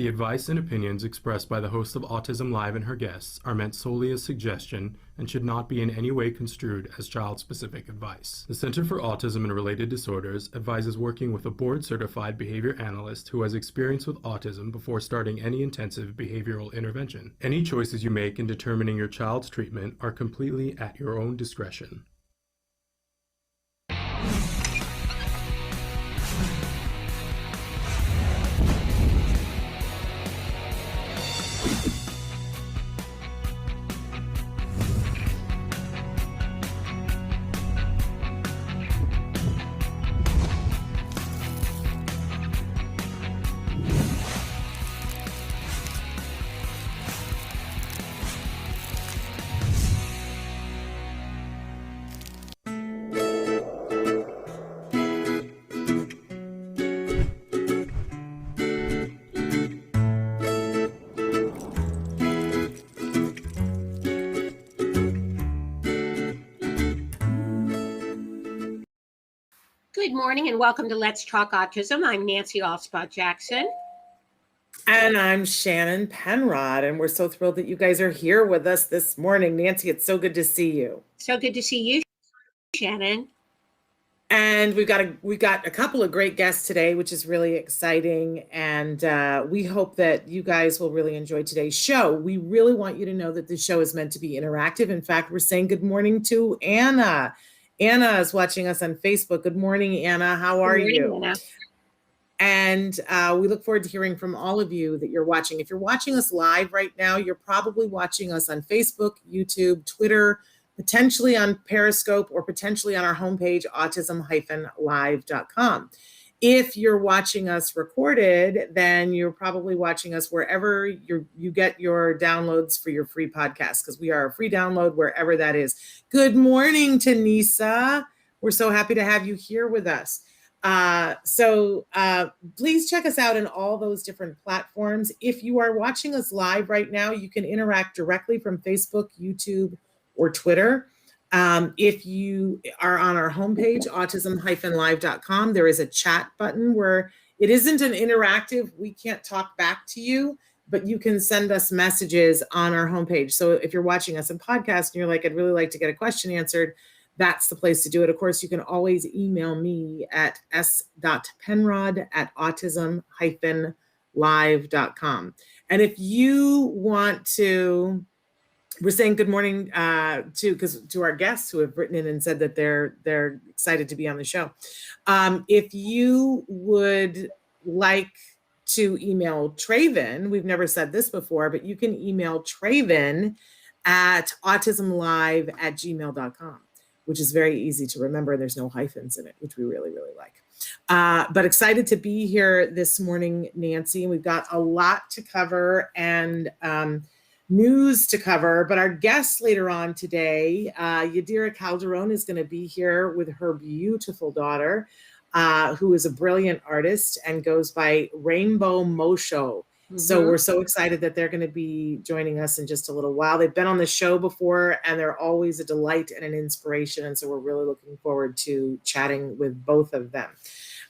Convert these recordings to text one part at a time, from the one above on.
The advice and opinions expressed by the host of Autism Live and her guests are meant solely as suggestion and should not be in any way construed as child-specific advice. The Center for Autism and Related Disorders advises working with a board-certified behavior analyst who has experience with autism before starting any intensive behavioral intervention. Any choices you make in determining your child's treatment are completely at your own discretion. Good morning and welcome to Let's Talk Autism. I'm Nancy Alspaugh-Jackson. And I'm Shannon Penrod, and we're so thrilled that you guys are here with us this morning. Nancy, it's so good to see you. So good to see you, Shannon. And we got a couple of great guests today, which is really exciting. And we hope that you guys will really enjoy today's show. We really want you to know that this show is meant to be interactive. In fact, we're saying good morning to Anna. Anna is watching us on Facebook. Good morning, Anna. How are you? Anna. And we look forward to hearing from all of you that you're watching. If you're watching us live right now, you're probably watching us on Facebook, YouTube, Twitter, potentially on Periscope, or potentially on our homepage, autism-live.com. If you're watching us recorded, then you're probably watching us wherever you get your downloads for your free podcast, because we are a free download wherever that is. Good morning, Tanisa. We're so happy to have you here with us. So please check us out in all those different platforms. If you are watching us live right now, you can interact directly from Facebook, YouTube, or Twitter. If you are on our homepage, autism-live.com, there is a chat button where it isn't an interactive, we can't talk back to you, but you can send us messages on our homepage. So if you're watching us in podcast and you're like, I'd really like to get a question answered, that's the place to do it. Of course, you can always email me at s.penrod@autism-live.com. And if you want to, we're saying good morning to our guests who have written in and said that they're excited to be on the show. If you would like to email Traven, we've never said this before, but you can email Traven at autismlive@gmail.com, which is very easy to remember. There's no hyphens in it, which we really, really like. But excited to be here this morning, Nancy. We've got a lot to cover and news to cover, but our guest later on today, Yadira Calderon, is going to be here with her beautiful daughter, who is a brilliant artist and goes by Rainbow Mosho. Mm-hmm. So we're so excited that they're going to be joining us in just a little while. They've been on the show before, and they're always a delight and an inspiration. And so we're really looking forward to chatting with both of them.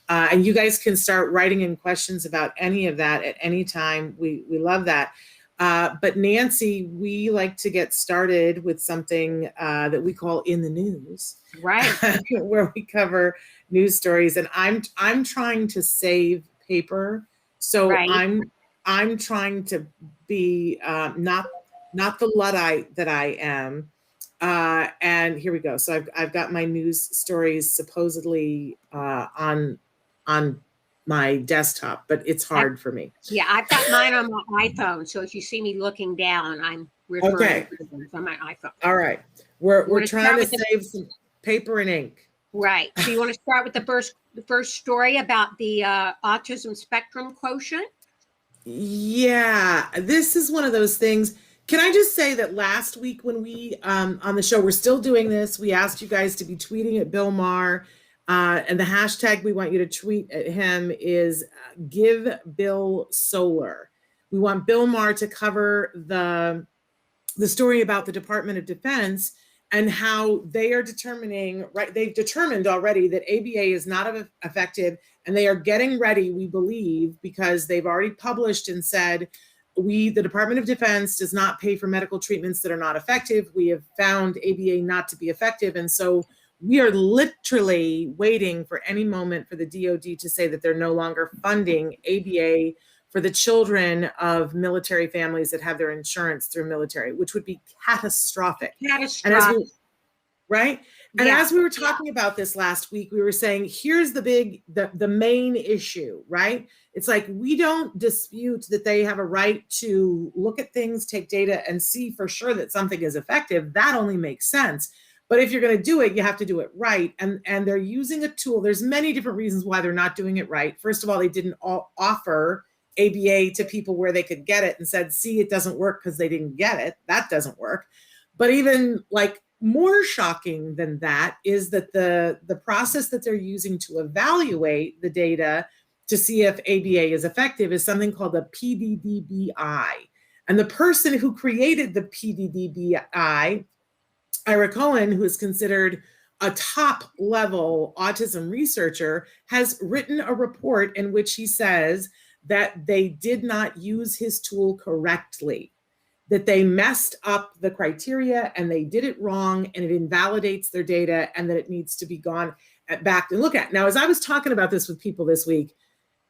And you guys can start writing in questions about any of that at any time. We love that. But Nancy, we like to get started with something that we call In the News, right? Where we cover news stories. And I'm trying to save paper, so right. I'm trying to be not the Luddite that I am. And here we go. So I've got my news stories supposedly on my desktop, but it's hard for me. Yeah, I've got mine on my iPhone. So if you see me looking down, I'm referring to them on my iPhone. All right. We're trying to save some paper and ink. Right. So you want to start with the first story about the autism spectrum quotient? Yeah, this is one of those things. Can I just say that last week when we on the show, we're still doing this. We asked you guys to be tweeting at Bill Maher. And the hashtag we want you to tweet at him is Give Bill Solar. We want Bill Maher to cover the story about the Department of Defense and how they are determining, right? They've determined already that ABA is not effective, and they are getting ready, we believe, because they've already published and said, the Department of Defense does not pay for medical treatments that are not effective. We have found ABA not to be effective. And so we are literally waiting for any moment for the DOD to say that they're no longer funding ABA for the children of military families that have their insurance through military, which would be catastrophic. Catastrophic. Right? And as we were talking about this last week, we were saying, here's the main issue, right? It's like, we don't dispute that they have a right to look at things, take data, and see for sure that something is effective. That only makes sense. But if you're going to do it, you have to do it right. And they're using a tool. There's many different reasons why they're not doing it right. First of all, they didn't offer ABA to people where they could get it and said, see, it doesn't work because they didn't get it. That doesn't work. But even like more shocking than that is that the process that they're using to evaluate the data to see if ABA is effective is something called a PDDBI. And the person who created the PDDBI, Ira Cohen, who is considered a top level autism researcher, has written a report in which he says that they did not use his tool correctly, that they messed up the criteria and they did it wrong, and it invalidates their data, and that it needs to be gone back and look at. Now, as I was talking about this with people this week,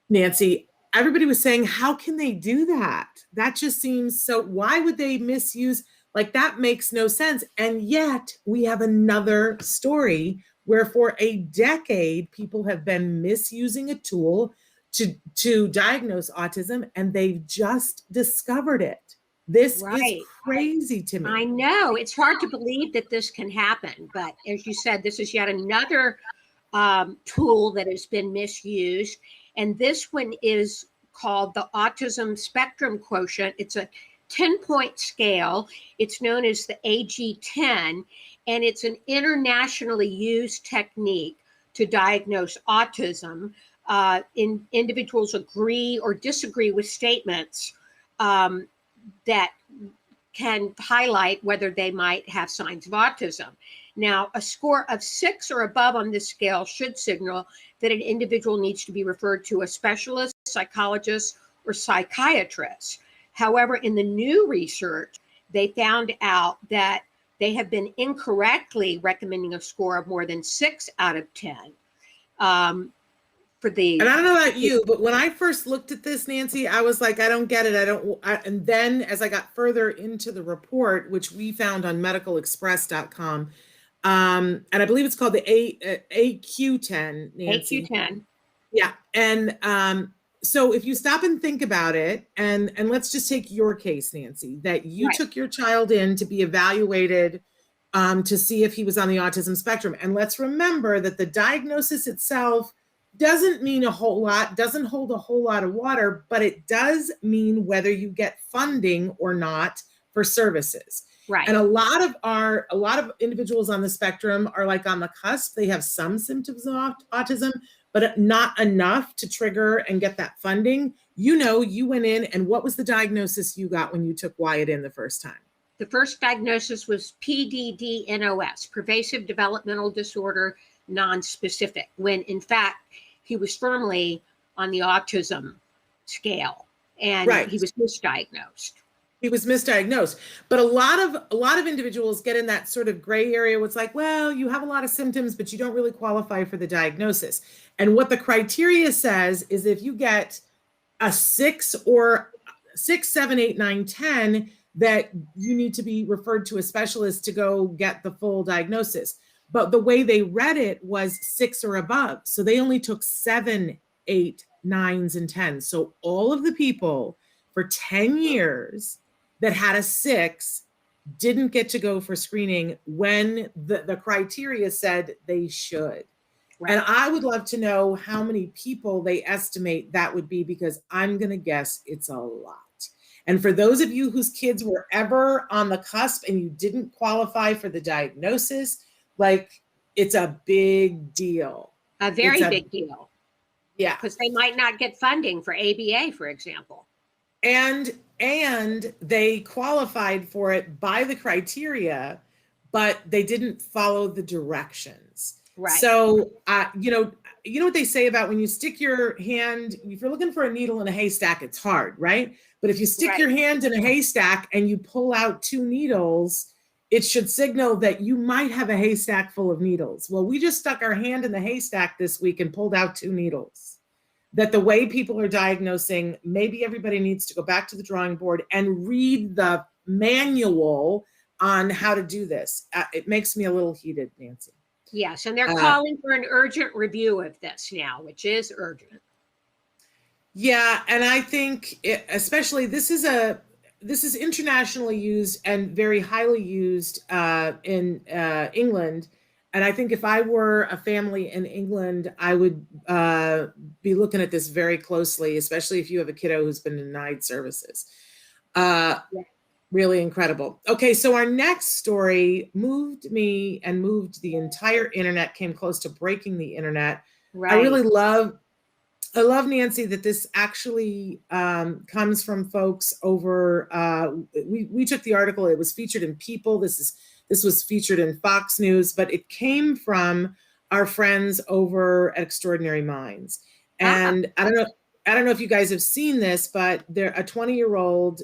Nancy, everybody was saying, how can they do that? That just seems so, why would they misuse? Like, that makes no sense. And yet we have another story where for a decade, people have been misusing a tool to diagnose autism, and they've just discovered it. This is crazy to me. I know. It's hard to believe that this can happen. But as you said, this is yet another tool that has been misused. And this one is called the Autism Spectrum Quotient. It's a 10-point scale. It's known as the AG10, and it's an internationally used technique to diagnose autism. Individuals agree or disagree with statements that can highlight whether they might have signs of autism. Now, a score of 6 or above on this scale should signal that an individual needs to be referred to a specialist, psychologist, or psychiatrist. However, in the new research, they found out that they have been incorrectly recommending a score of more than 6 out of 10. For the, and I don't know about you, but when I first looked at this, Nancy, I was like, I don't get it. And then as I got further into the report, which we found on medicalexpress.com, and I believe it's called the AQ10, Nancy. AQ10. Yeah. And so if you stop and think about it, and let's just take your case, Nancy, that you took your child in to be evaluated to see if he was on the autism spectrum. And let's remember that the diagnosis itself doesn't mean a whole lot, doesn't hold a whole lot of water, but it does mean whether you get funding or not for services. Right. And a lot of individuals on the spectrum are like on the cusp. They have some symptoms of autism, but not enough to trigger and get that funding. You know, you went in, and what was the diagnosis you got when you took Wyatt in the first time? The first diagnosis was PDD-NOS, pervasive developmental disorder, non-specific, when in fact he was firmly on the autism scale, and he was misdiagnosed. He was misdiagnosed. But a lot of individuals get in that sort of gray area where it's like, well, you have a lot of symptoms, but you don't really qualify for the diagnosis. And what the criteria says is if you get a 6 or 6, 7, 8, 9, 10, that you need to be referred to a specialist to go get the full diagnosis. But the way they read it was 6 or above. So they only took 7, 8, 9s, and 10s. So all of the people for 10 years that had a 6 didn't get to go for screening when the criteria said they should. Right. And I would love to know how many people they estimate that would be, because I'm going to guess it's a lot. And for those of you whose kids were ever on the cusp and you didn't qualify for the diagnosis, like, it's a big deal. A very big deal. Yeah. Because they might not get funding for ABA, for example. And they qualified for it by the criteria, but they didn't follow the directions. Right. So, you know what they say about when you stick your hand, if you're looking for a needle in a haystack, it's hard, right? But if you stick your hand in a haystack and you pull out 2 needles, it should signal that you might have a haystack full of needles. Well, we just stuck our hand in the haystack this week and pulled out 2 needles. That the way people are diagnosing, maybe everybody needs to go back to the drawing board and read the manual on how to do this. It makes me a little heated, Nancy. Yes, and they're calling for an urgent review of this now, which is urgent. Yeah, and I think especially this is internationally used and very highly used in England. And I think if I were a family in England, I would be looking at this very closely, especially if you have a kiddo who's been denied services. Really incredible. Okay, so our next story moved me and moved the entire internet, came close to breaking the internet. Right. I love, Nancy, that this actually comes from folks over, we took the article, it was featured in People, this was featured in Fox News, but it came from our friends over at Extraordinary Minds. And I don't know if you guys have seen this, but a 20-year-old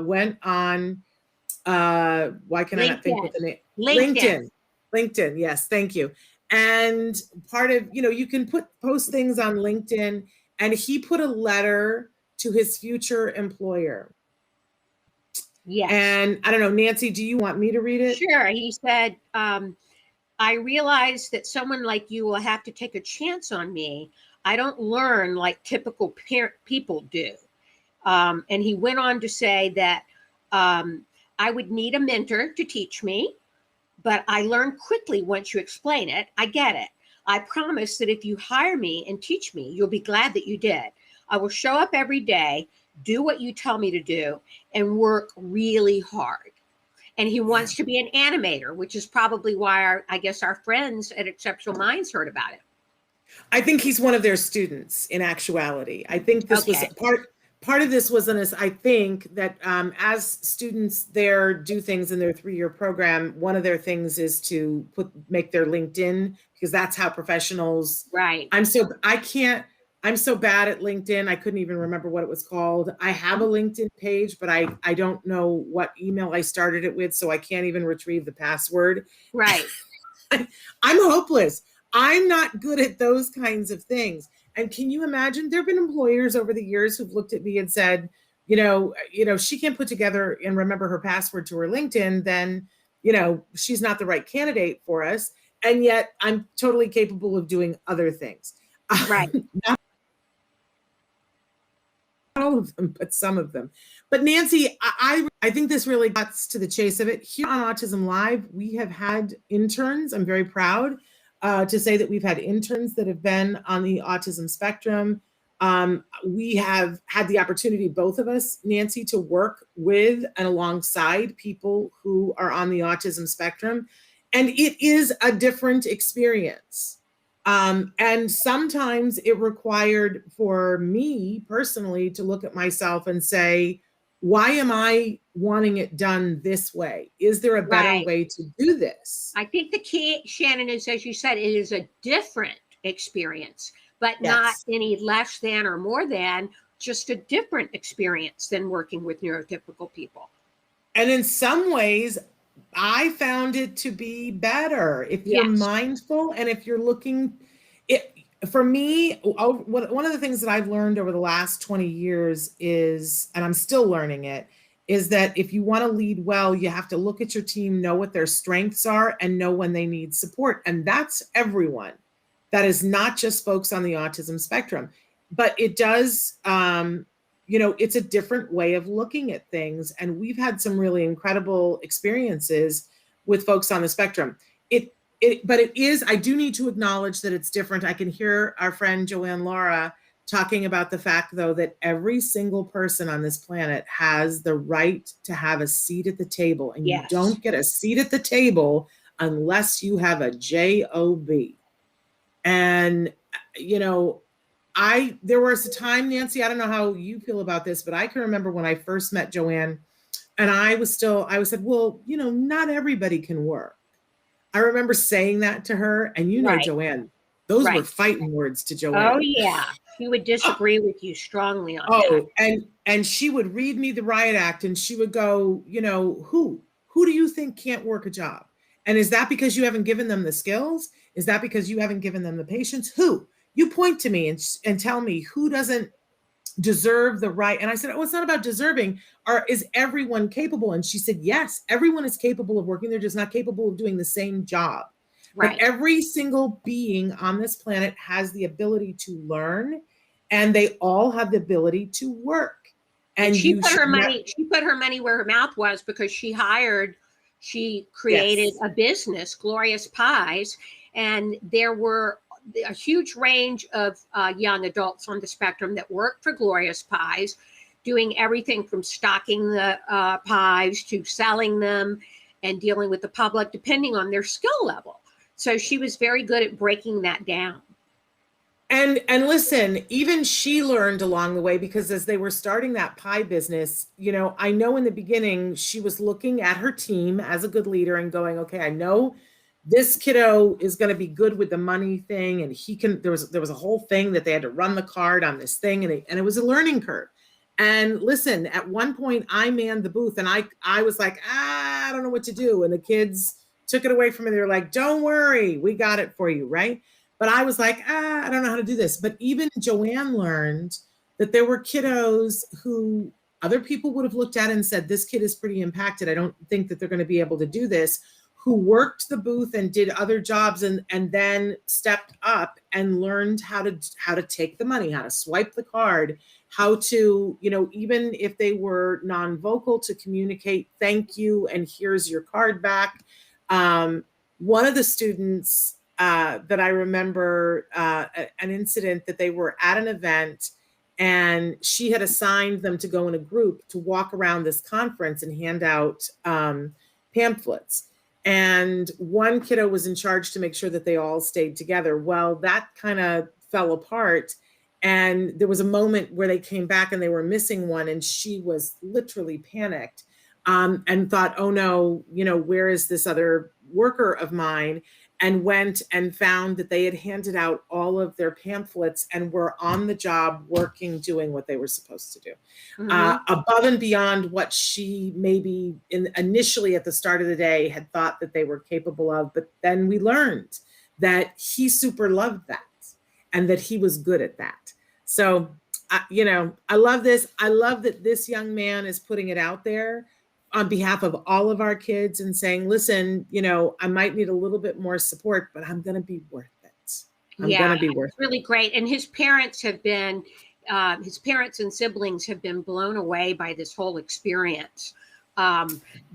went on, why can I not think of the name? LinkedIn. Yes, thank you. And part of, you can post things on LinkedIn, and he put a letter to his future employer. Yes. And I don't know, Nancy, do you want me to read it? Sure. He said, I realize that someone like you will have to take a chance on me. I don't learn like typical people do. And he went on to say that I would need a mentor to teach me, but I learn quickly once you explain it. I get it. I promise that if you hire me and teach me, you'll be glad that you did. I will show up every day, do what you tell me to do, and work really hard. And he wants to be an animator, which is probably why I guess our friends at Exceptional Minds heard about it. I think he's one of their students in actuality. I think this was part of this was I think that as students there do things in their 3-year program, one of their things is to make their LinkedIn, because that's how professionals. Right. I'm so bad at LinkedIn. I couldn't even remember what it was called. I have a LinkedIn page, but I don't know what email I started it with, so I can't even retrieve the password. Right. I'm hopeless. I'm not good at those kinds of things. And can you imagine? There have been employers over the years who've looked at me and said, she can't put together and remember her password to her LinkedIn, then, she's not the right candidate for us. And yet I'm totally capable of doing other things. Right. Not all of them, but some of them. But Nancy, I think this really cuts to the chase of it. Here on Autism Live, we have had interns. I'm very proud to say that we've had interns that have been on the autism spectrum. We have had the opportunity, both of us, Nancy, to work with and alongside people who are on the autism spectrum. And it is a different experience. And sometimes it required for me personally to look at myself and say, why am I wanting it done this way? Is there a better way to do this? I think the key, Shannon, is, as you said, it is a different experience, but not any less than or more than, just a different experience than working with neurotypical people. And in some ways, I found it to be better if you're mindful and if you're looking. For me, one of the things that I've learned over the last 20 years is, and I'm still learning it, is that if you want to lead well, you have to look at your team, know what their strengths are, and know when they need support. And that's everyone. That is not just folks on the autism spectrum, but it does, it's a different way of looking at things. And we've had some really incredible experiences with folks on the spectrum. But it is, I do need to acknowledge that it's different. I can hear our friend Joanne Laura talking about the fact, though, that every single person on this planet has the right to have a seat at the table. And you don't get a seat at the table unless you have a job. And, there was a time, Nancy, I don't know how you feel about this, but I can remember when I first met Joanne, and I said, well, not everybody can work. I remember saying that to her, and Right. Joanne, those were Right. fighting words to Oh, Joanne. yeah. She would disagree with you strongly on that. Oh, and she would read me the riot act, and she would go, who do you think can't work a job? And is that because you haven't given them the skills? Is that because you haven't given them the patience? Who? You point to me and tell me who doesn't deserve the right. And I said, oh, it's not about deserving. Is everyone capable? And she said, yes, everyone is capable of working. They're just not capable of doing the same job. Right. But every single being on this planet has the ability to learn, and they all have the ability to work. And she put her money where her mouth was, because she created a business, Glorious Pies, and there were a huge range of young adults on the spectrum that worked for Glorious Pies, doing everything from stocking the pies to selling them and dealing with the public, depending on their skill level. So she was very good at breaking that down. And listen, even she learned along the way, because as they were starting that pie business, I know in the beginning she was looking at her team as a good leader and going, okay, I know this kiddo is going to be good with the money thing, and there was a whole thing that they had to run the card on this thing, and it was a learning curve. And listen, at one point I manned the booth, and I was like, I don't know what to do. And the kids took it away from me. They were like, don't worry, we got it for you, right? But I was like, I don't know how to do this. But even Joanne learned that there were kiddos who other people would have looked at and said, this kid is pretty impacted. I don't think that they're going to be able to do this, who worked the booth and did other jobs and then stepped up and learned how to take the money, how to swipe the card, how to, even if they were non-vocal, to communicate, thank you, and here's your card back. One of the students that I remember an incident that they were at an event, and she had assigned them to go in a group to walk around this conference and hand out pamphlets. And one kiddo was in charge to make sure that they all stayed together. Well, that kind of fell apart. And there was a moment where they came back and they were missing one, and she was literally panicked and thought, oh no, where is this other worker of mine? And went and found that they had handed out all of their pamphlets and were on the job working, doing what they were supposed to do. Mm-hmm. Above and beyond what she maybe initially at the start of the day had thought that they were capable of. But then we learned that he super loved that and that he was good at that. So, I love this. I love that this young man is putting it out there on behalf of all of our kids and saying, listen, I might need a little bit more support, but I'm going to be worth it. I'm going to be worth it. It's really great. And his parents and siblings have been blown away by this whole experience.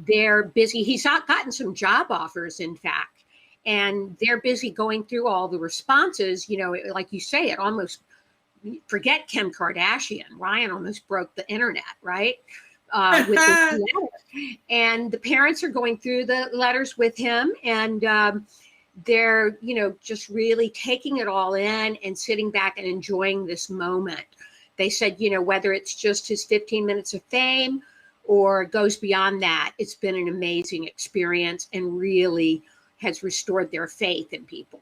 They're busy. He's gotten some job offers, in fact, and they're busy going through all the responses. Like you say, it almost, forget Kim Kardashian. Ryan almost broke the internet, right? With this letter. And the parents are going through the letters with him, and they're just really taking it all in and sitting back and enjoying this moment. They said, whether it's just his 15 minutes of fame or goes beyond that, it's been an amazing experience and really has restored their faith in people.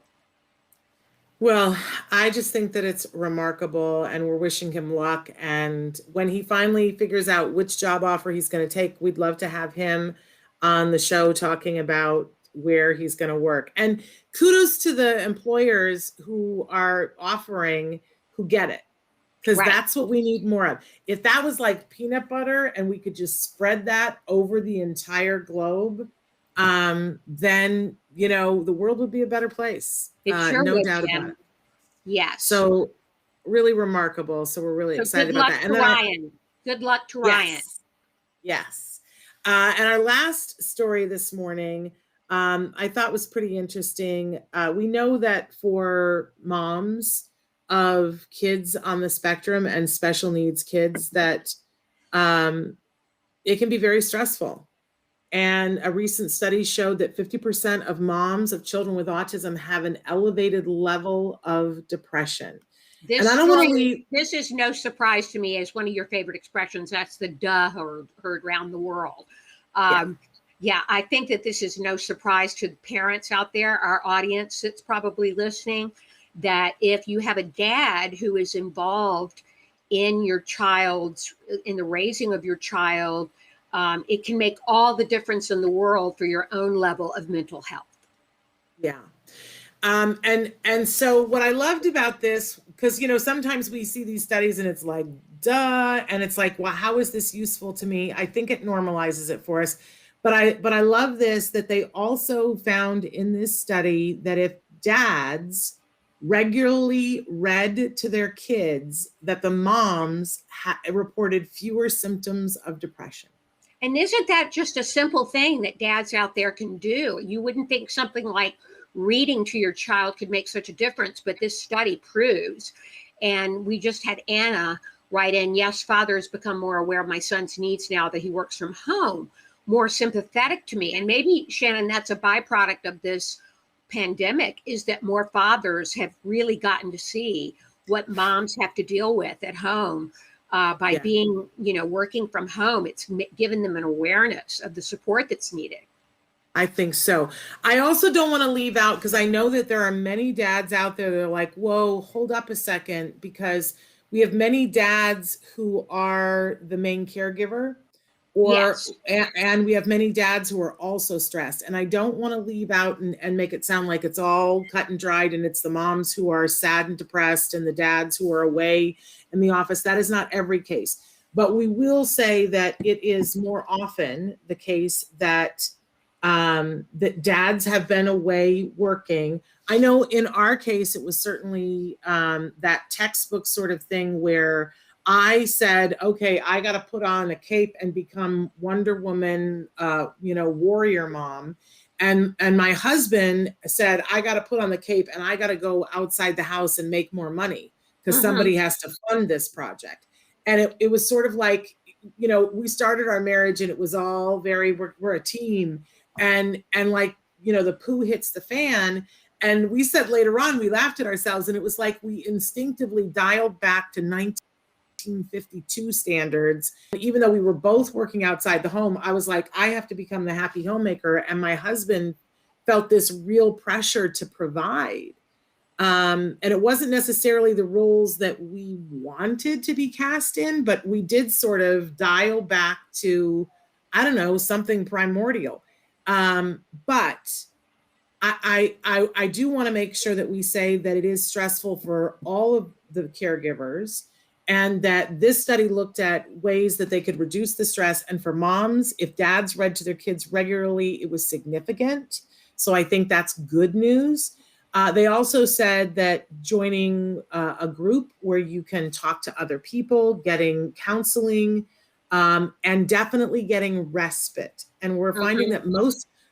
Well, I just think that it's remarkable, and we're wishing him luck. And when he finally figures out which job offer he's going to take, we'd love to have him on the show talking about where he's going to work. And kudos to the employers who are offering, who get it, because that's what we need more of. If that was like peanut butter and we could just spread that over the entire globe, then the world would be a better place. It sure no would, doubt about it. Yes. So really remarkable. So we're really excited about that. And Ryan. Good luck to Ryan. Yes. And our last story this morning, I thought was pretty interesting. We know that for moms of kids on the spectrum and special needs kids, that it can be very stressful. And a recent study showed that 50% of moms of children with autism have an elevated level of depression. This is no surprise to me, as one of your favorite expressions. That's the duh heard around the world. Yeah, I think that this is no surprise to the parents out there, our audience that's probably listening, that if you have a dad who is involved in in the raising of your child, it can make all the difference in the world for your own level of mental health. Yeah. And so what I loved about this, because, sometimes we see these studies and it's like, duh, and it's like, well, how is this useful to me? I think it normalizes it for us. But I love this, that they also found in this study that if dads regularly read to their kids, that the moms reported fewer symptoms of depression. And isn't that just a simple thing that dads out there can do? You wouldn't think something like reading to your child could make such a difference, but this study proves. And we just had Anna write in, yes, fathers become more aware of my son's needs now that he works from home, more sympathetic to me. And maybe, Shannon, that's a byproduct of this pandemic, is that more fathers have really gotten to see what moms have to deal with at home by being, working from home. It's given them an awareness of the support that's needed. I think so. I also don't want to leave out, because I know that there are many dads out there that are like, whoa, hold up a second, because we have many dads who are the main caregiver, and we have many dads who are also stressed. And I don't want to leave out and make it sound like it's all cut and dried and it's the moms who are sad and depressed and the dads who are away in the office. That is not every case. But we will say that it is more often the case that that dads have been away working. I know in our case, it was certainly that textbook sort of thing where I said, okay, I got to put on a cape and become Wonder Woman, warrior mom. And my husband said, I got to put on the cape and I got to go outside the house and make more money because somebody has to fund this project. And it was sort of like, we started our marriage and it was all we're a team. And like, the poo hits the fan. And we said later on, we laughed at ourselves and it was like we instinctively dialed back to 1952 standards. Even though we were both working outside the home, I was like, I have to become the happy homemaker. And my husband felt this real pressure to provide. And it wasn't necessarily the roles that we wanted to be cast in, but we did sort of dial back to, I don't know, something primordial. But I do want to make sure that we say that it is stressful for all of the caregivers, and that this study looked at ways that they could reduce the stress. And for moms, if dads read to their kids regularly, it was significant. So I think that's good news. They also said that joining a group where you can talk to other people, getting counseling, and definitely getting respite. And we're finding that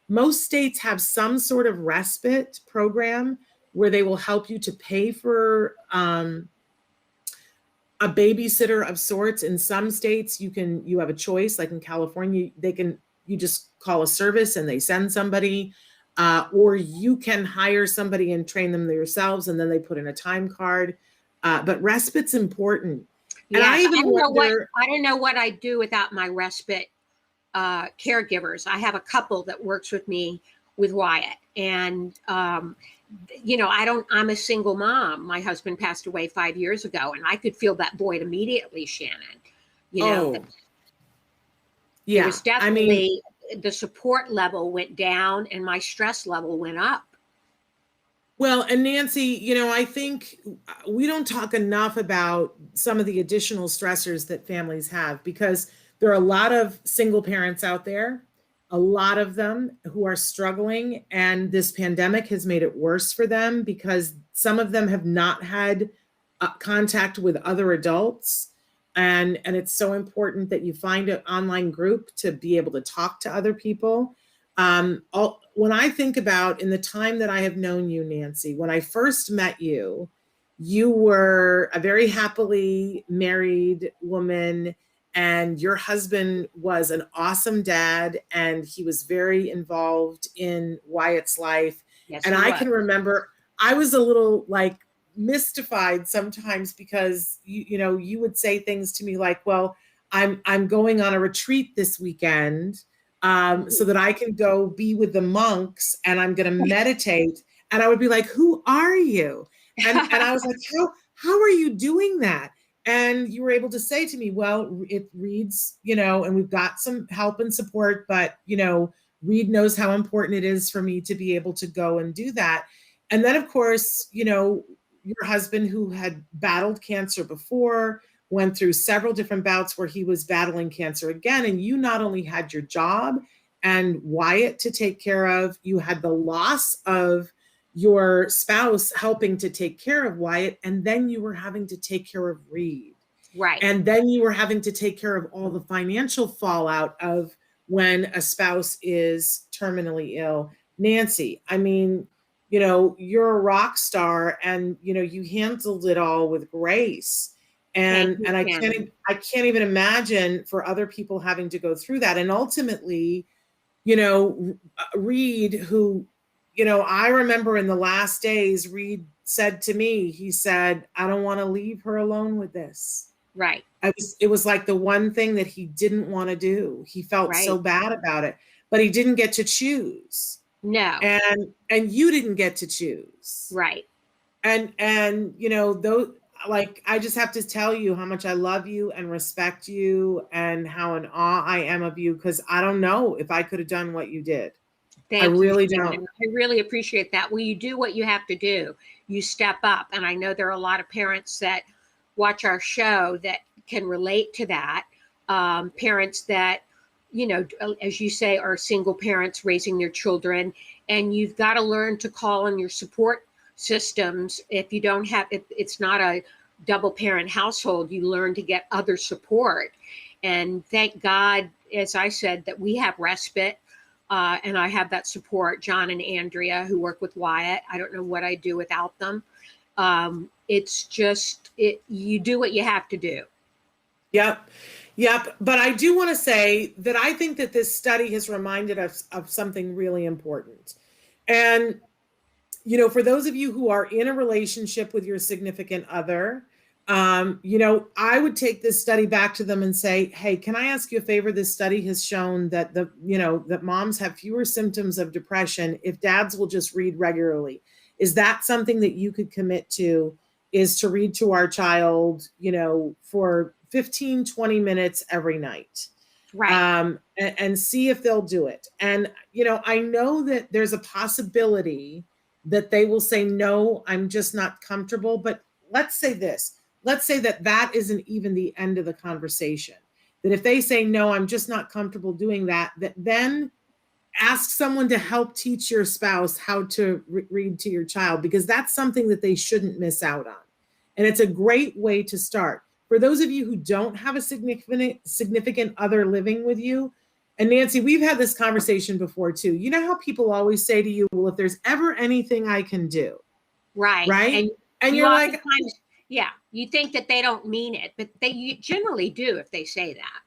most states have some sort of respite program where they will help you to pay for a babysitter of sorts. In some states, you have a choice. Like in California, you just call a service and they send somebody, or you can hire somebody and train them yourselves, and then they put in a time card. But respite's important. And Yes, I don't know what I'd do without my respite caregivers. I have a couple that works with me with Wyatt, and I'm a single mom. My husband passed away 5 years ago, and I could feel that void immediately, Shannon. It was definitely, the support level went down and my stress level went up. Well, and Nancy, I think we don't talk enough about some of the additional stressors that families have, because there are a lot of single parents out there, a lot of them who are struggling, and this pandemic has made it worse for them because some of them have not had contact with other adults. And it's so important that you find an online group to be able to talk to other people. When I think about in the time that I have known you, Nancy, when I first met you, you were a very happily married woman, and your husband was an awesome dad, and he was very involved in Wyatt's life. Yes, and I can remember I was a little like mystified sometimes because you would say things to me like, well, I'm going on a retreat this weekend. so that I can go be with the monks and I'm going to meditate. And I would be like, who are you? And I was like, how are you doing that? And you were able to say to me, well, it reads, and we've got some help and support, but, Reed knows how important it is for me to be able to go and do that. And then, of course, your husband, who had battled cancer before, went through several different bouts where he was battling cancer again. And you not only had your job and Wyatt to take care of, you had the loss of your spouse helping to take care of Wyatt, and then you were having to take care of Reed. Right. And then you were having to take care of all the financial fallout of when a spouse is terminally ill. Nancy, I mean, you're a rock star, and you handled it all with grace. And I can't even imagine for other people having to go through that. And ultimately, Reed, who, I remember in the last days, Reed said to me, he said, I don't want to leave her alone with this. Right. It was like the one thing that he didn't want to do. He felt so bad about it, but he didn't get to choose. No. And you didn't get to choose. Right. And those, like, I just have to tell you how much I love you and respect you and how in awe I am of you, because I don't know if I could have done what you did. I really don't. I really appreciate that. Well, you do what you have to do. You step up. And I know there are a lot of parents that watch our show that can relate to that. Parents that, as you say, are single parents raising their children. And you've got to learn to call on your support systems. If you don't have, if it's not a double parent household, you learn to get other support. And thank God, as I said, that we have respite. And I have that support, John and Andrea, who work with Wyatt. I don't know what I'd do without them. It's just, you do what you have to do. Yep. But I do want to say that I think that this study has reminded us of something really important. And, for those of you who are in a relationship with your significant other, I would take this study back to them and say, hey, can I ask you a favor? This study has shown that that moms have fewer symptoms of depression if dads will just read regularly. Is that something that you could commit to, is to read to our child, for 15, 20 minutes every night? Right. And see if they'll do it. And, I know that there's a possibility that they will say, no, I'm just not comfortable. But let's say this. Let's say that isn't even the end of the conversation. That if they say, no, I'm just not comfortable doing that, then ask someone to help teach your spouse how to read to your child, because that's something that they shouldn't miss out on. And it's a great way to start. For those of you who don't have a significant other living with you, and Nancy, we've had this conversation before too. You know how people always say to you, well, if there's ever anything I can do. Right. Right. And you're like, yeah, you think that they don't mean it, but they generally do if they say that.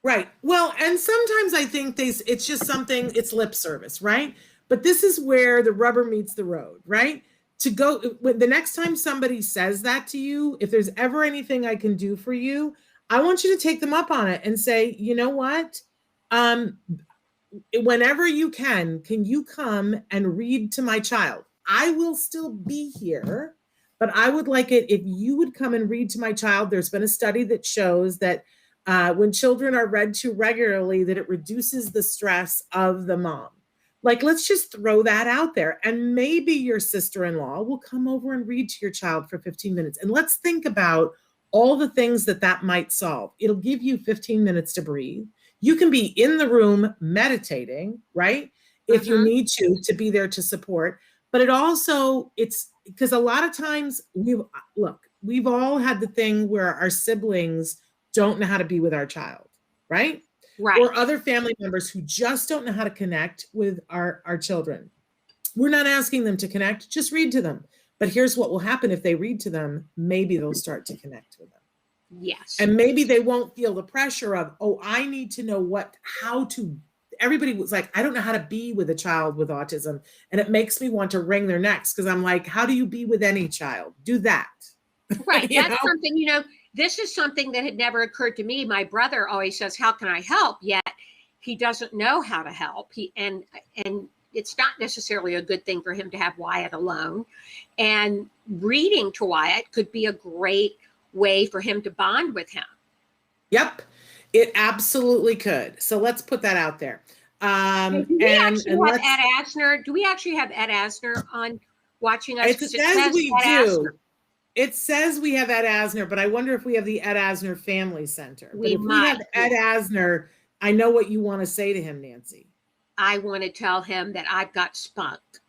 Right. Well, and sometimes I think it's just something, it's lip service, right? But this is where the rubber meets the road, right? To go, the next time somebody says that to you, if there's ever anything I can do for you, I want you to take them up on it and say, you know what? Whenever you can you come and read to my child? I will still be here, but I would like it if you would come and read to my child. There's been a study that shows that when children are read to regularly, that it reduces the stress of the mom. Like, let's just throw that out there. And maybe your sister-in-law will come over and read to your child for 15 minutes. And let's think about all the things that might solve. It'll give you 15 minutes to breathe. You can be in the room meditating, right? If you need to be there to support. But it's because a lot of times we've all had the thing where our siblings don't know how to be with our child, right? Right. Or other family members who just don't know how to connect with our children. We're not asking them to connect, just read to them. But here's what will happen if they read to them. Maybe they'll start to connect with them. Yes. And maybe they won't feel the pressure of, I need to know everybody was like, I don't know how to be with a child with autism. And it makes me want to wring their necks, because I'm like, how do you be with any child? Do that. Right. That's something, this is something that had never occurred to me. My brother always says, how can I help? Yet he doesn't know how to help. And it's not necessarily a good thing for him to have Wyatt alone. And reading to Wyatt could be a great way for him to bond with him. Yep, it absolutely could. So let's put that out there. Do we actually have Ed Asner on watching us? It says we do. It says we have Ed Asner, but I wonder if we have the Ed Asner Family Center. But if we have Ed Asner, I know what you want to say to him, Nancy. I want to tell him that I've got spunked.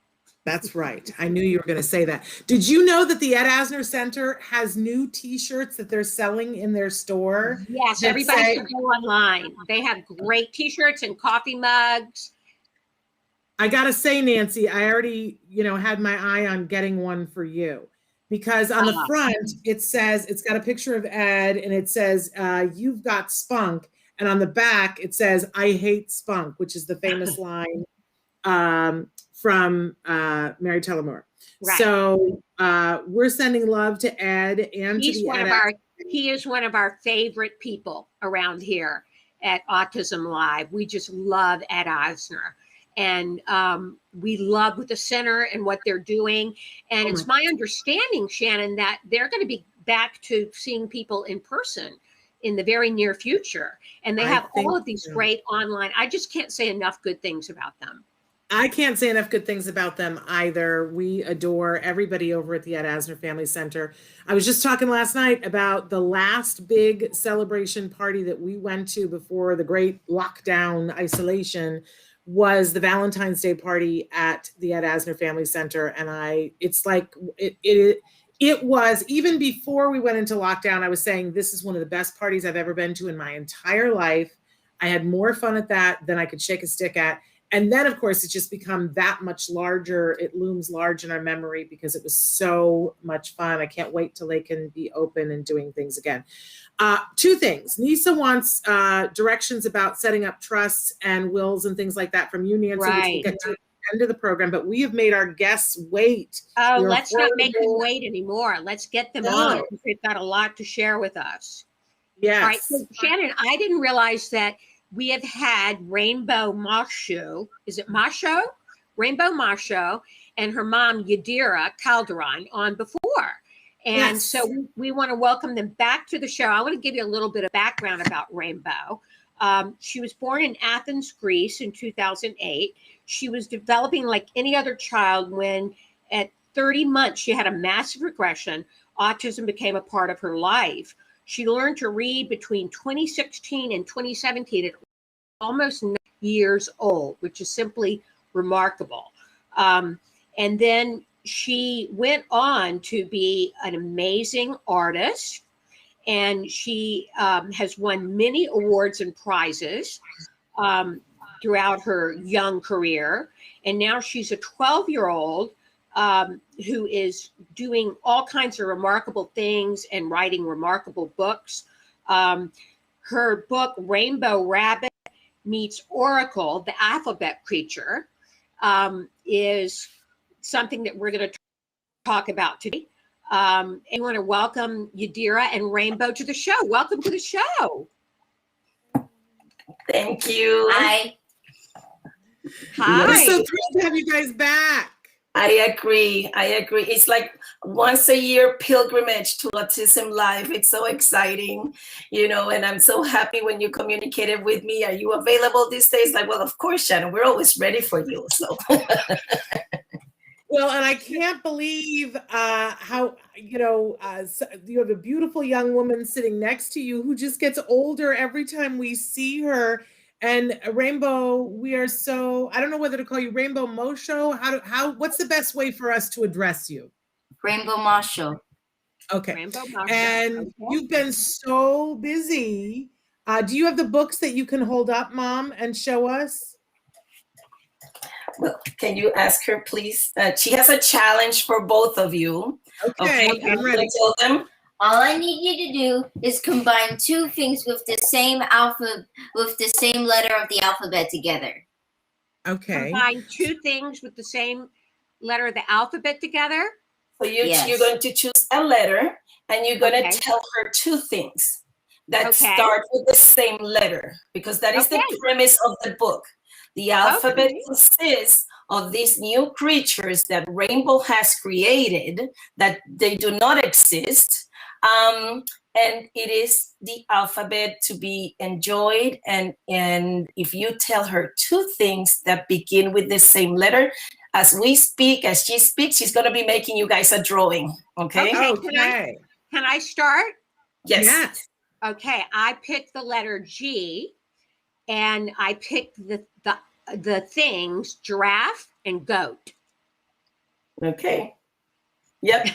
That's right. I knew you were going to say that. Did you know that the Ed Asner Center has new T-shirts that they're selling in their store? Yes, everybody should go online. They have great T-shirts and coffee mugs. I got to say, Nancy, I already, had my eye on getting one for you. Because on the front, it says, it's got a picture of Ed, and it says, you've got spunk. And on the back, it says, I hate spunk, which is the famous line from Mary Tyler Moore. Right. So we're sending love to Ed and he is one of our favorite people around here at Autism Live. We just love Ed Asner. And we love with the center and what they're doing. And it's my understanding, Shannon, that they're going to be back to seeing people in person in the very near future. And they have all of these great online. I just can't say enough good things about them. I can't say enough good things about them either. We adore everybody over at the Ed Asner Family Center. I was just talking last night about the last big celebration party that we went to before the great lockdown isolation was the Valentine's Day party at the Ed Asner Family Center. And it was, even before we went into lockdown, I was saying, this is one of the best parties I've ever been to in my entire life. I had more fun at that than I could shake a stick at. And then, of course, it's just become that much larger. It looms large in our memory because it was so much fun. I can't wait till they can be open and doing things again. Two things. Nisa wants directions about setting up trusts and wills and things like that from you, Nancy, which we'll get to at the end of the program. But we have made our guests wait. Oh, let's not make them wait anymore. Let's get them on because they've got a lot to share with us. Yes. All right. So, Shannon, I didn't realize that we have had Rainbow Mosho. Is it Mosho? Rainbow Mosho and her mom, Yadira Calderon, on before. And so we want to welcome them back to the show. I want to give you a little bit of background about Rainbow. She was born in Athens, Greece in 2008. She was developing like any other child when at 30 months, she had a massive regression. Autism became a part of her life. She learned to read between 2016 and 2017 at almost 9 years old, which is simply remarkable. And then she went on to be an amazing artist, and she has won many awards and prizes throughout her young career. And now she's a 12-year-old who is doing all kinds of remarkable things and writing remarkable books. Her book, Rainbow Rabbit Meets Oracle, the Alphabet Creature, is something that we're going to talk about today. And I want to welcome Yadira and Rainbow to the show. Welcome to the show. Thank you. Hi. We're so thrilled to have you guys back. I agree. It's like once a year pilgrimage to Autism Live. It's so exciting, and I'm so happy when you communicated with me. Are you available these days? Like, well, of course, Shannon, we're always ready for you. So. Well, and I can't believe how, you have a beautiful young woman sitting next to you who just gets older every time we see her. And Rainbow, we are so, I don't know whether to call you Rainbow Mosho. What's the best way for us to address you? Rainbow Mosho. Okay. Rainbow Mosho. And you've been so busy. Do you have the books that you can hold up, Mom, and show us? Well, can you ask her, please? She has a challenge for both of you. Okay, I'm ready. Tell them. All I need you to do is combine two things with the same letter of the alphabet together. Okay. Combine two things with the same letter of the alphabet together? So you're going to choose a letter, and you're going to tell her two things. that Okay. start with the same letter, because that is the premise of the book. The alphabet consists of these new creatures that Rainbow has created, that they do not exist. And it is the alphabet to be enjoyed. And if you tell her two things that begin with the same letter, as she speaks, she's going to be making you guys a drawing. Okay. Can I start? Yes. Okay. I picked the letter G, and I picked the things giraffe and goat. Okay. Yep.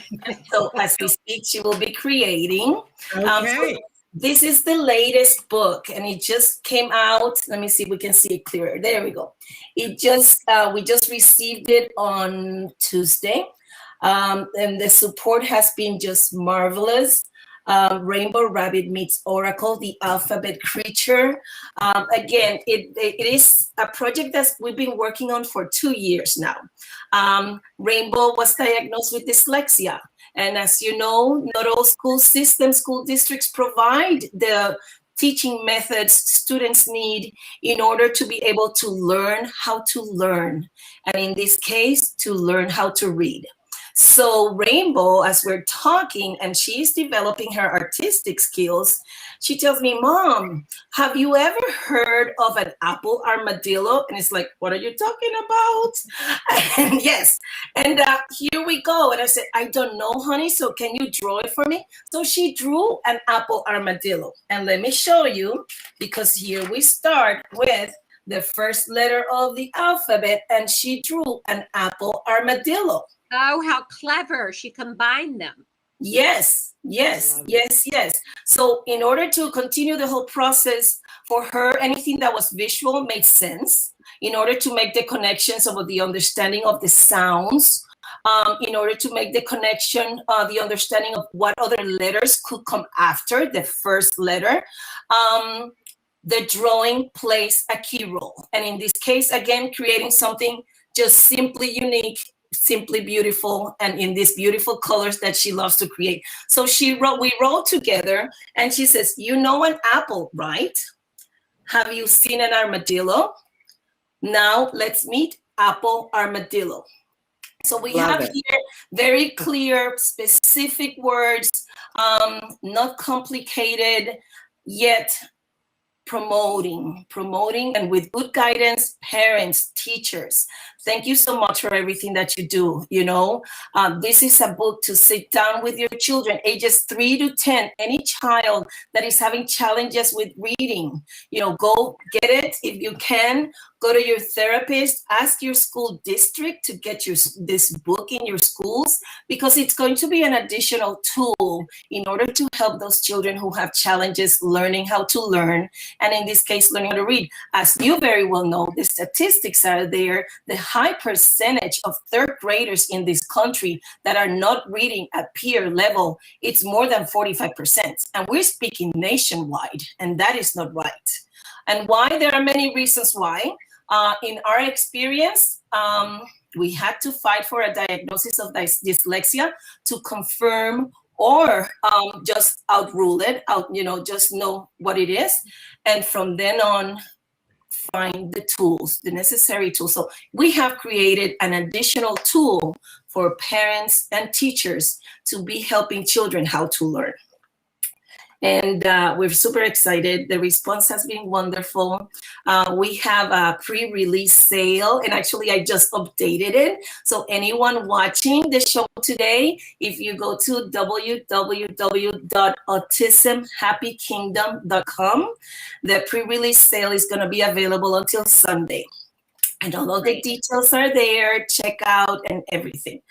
So as we speak, she will be creating. So this is the latest book, and it just came out. Let me see if we can see it clearer. There we go. It just we just received it on Tuesday, and the support has been just marvelous. Rainbow Rabbit meets Oracle, the alphabet creature. Again, it is a project that we've been working on for 2 years now. Rainbow was diagnosed with dyslexia. And as you know, not all school districts provide the teaching methods students need in order to be able to learn how to learn. And in this case, to learn how to read. So Rainbow, as we're talking and she's developing her artistic skills, she tells me, Mom, have you ever heard of an apple armadillo? And it's like, what are you talking about? And yes, and here we go. And I said, I don't know, honey, so can you draw it for me? So she drew an apple armadillo. And let me show you, because here we start with the first letter of the alphabet, and she drew an apple armadillo. Oh, how clever. She combined them. Yes. So in order to continue the whole process for her, anything that was visual made sense. In order to make the connections of the understanding of the sounds, in order to make the connection, the understanding of what other letters could come after the first letter, the drawing plays a key role. And in this case, again, creating something just simply unique, simply beautiful, and in these beautiful colors that she loves to create. So we wrote together, and she says, you know an apple, right? Have you seen an armadillo? Now let's meet apple armadillo. So we have here very clear, specific words, not complicated, yet promoting, and with good guidance, parents, teachers. Thank you so much for everything that you do. You know, this is a book to sit down with your children, ages 3 to 10, any child that is having challenges with reading, you know, go get it if you can. Go to your therapist, ask your school district to get this book in your schools, because it's going to be an additional tool in order to help those children who have challenges learning how to learn, and in this case, learning how to read. As you very well know, the statistics are there, the high percentage of third graders in this country that are not reading at peer level, it's more than 45%. And we're speaking nationwide, and that is not right. And why? There are many reasons why. In our experience, we had to fight for a diagnosis of dyslexia to confirm or just outrule it, just know what it is. And from then on, find the tools, the necessary tools. So we have created an additional tool for parents and teachers to be helping children how to learn. And we're super excited. The response has been wonderful. We have a pre-release sale, and actually I just updated it. So anyone watching the show today, if you go to www.autismhappykingdom.com, the pre-release sale is going to be available until Sunday. And all of the details are there, check out and everything.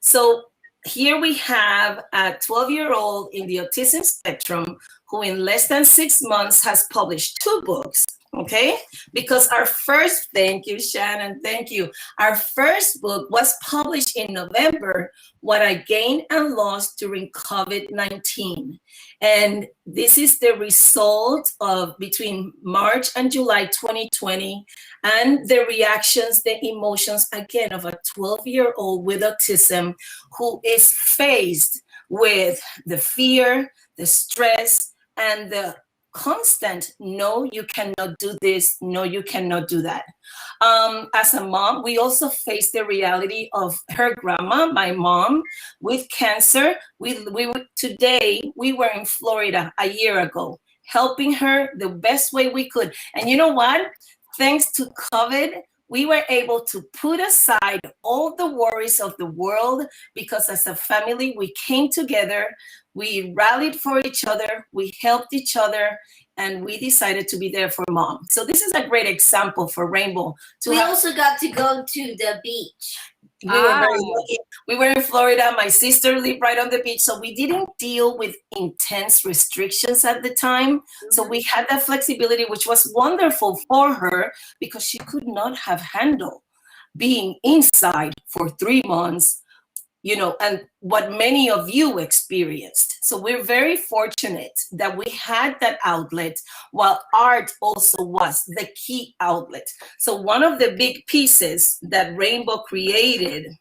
So here we have a 12-year-old in the autism spectrum who in less than 6 months has published 2 books, okay? Because our first, thank you, Shannon, thank you. Our first book was published in November, What I Gained and Lost During COVID-19. And this is the result of between March and July 2020, and the reactions, the emotions, again, of a 12-year-old with autism who is faced with the fear, the stress, and the constant, no, you cannot do this, no, you cannot do that. As a mom, we also face the reality of her grandma, my mom, with cancer. Today we were in Florida a year ago, helping her the best way we could. And you know what? Thanks to COVID, we were able to put aside all the worries of the world, because as a family, we came together, we rallied for each other, we helped each other, and we decided to be there for mom. So this is a great example for Rainbow. We also got to go to the beach. We were very lucky. We were in Florida. My sister lived right on the beach, so we didn't deal with intense restrictions at the time. So we had that flexibility, which was wonderful for her, because she could not have handled being inside for 3 months, you know, and what many of you experienced. So we're very fortunate that we had that outlet, while art also was the key outlet. So one of the big pieces that Rainbow created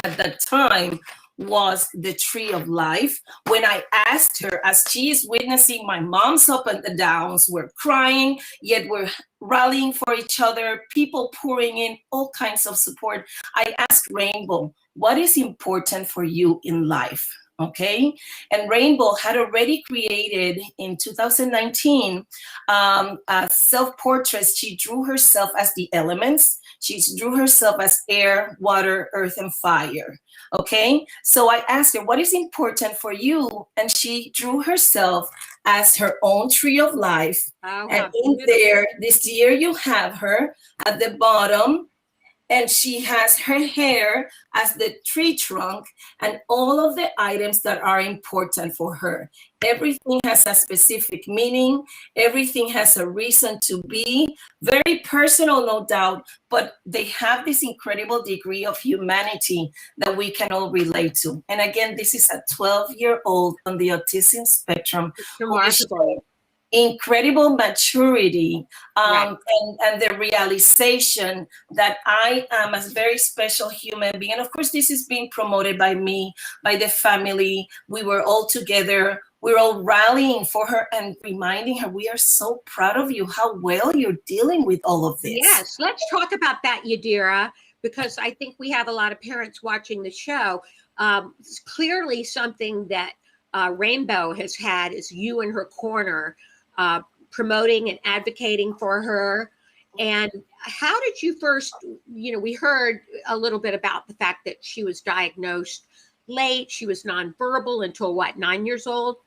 at that time was the Tree of Life. When I asked her, as she is witnessing my mom's up and the downs, we're crying, yet we're rallying for each other, people pouring in all kinds of support. I asked Rainbow, what is important for you in life? Okay. And Rainbow had already created in 2019 a self-portrait. She drew herself as the elements. She drew herself as air, water, earth, and fire. Okay. So I asked her, what is important for you? And she drew herself as her own tree of life. Oh, and in there, this year you have her at the bottom, and she has her hair as the tree trunk and all of the items that are important for her. Everything has a specific meaning. Everything has a reason to be. Very personal, no doubt, but they have this incredible degree of humanity that we can all relate to. And again, this is a 12-year-old on the autism spectrum. Remarkable. Incredible maturity, and the realization that I am a very special human being. And of course, this is being promoted by me, by the family. We were all together. We're all rallying for her and reminding her, we are so proud of you, how well you're dealing with all of this. Yes, let's talk about that, Yadira, because I think we have a lot of parents watching the show. It's clearly something that Rainbow has had is you in her corner, promoting and advocating for her. And how did you first, we heard a little bit about the fact that she was diagnosed late. She was nonverbal until what, 9 years old?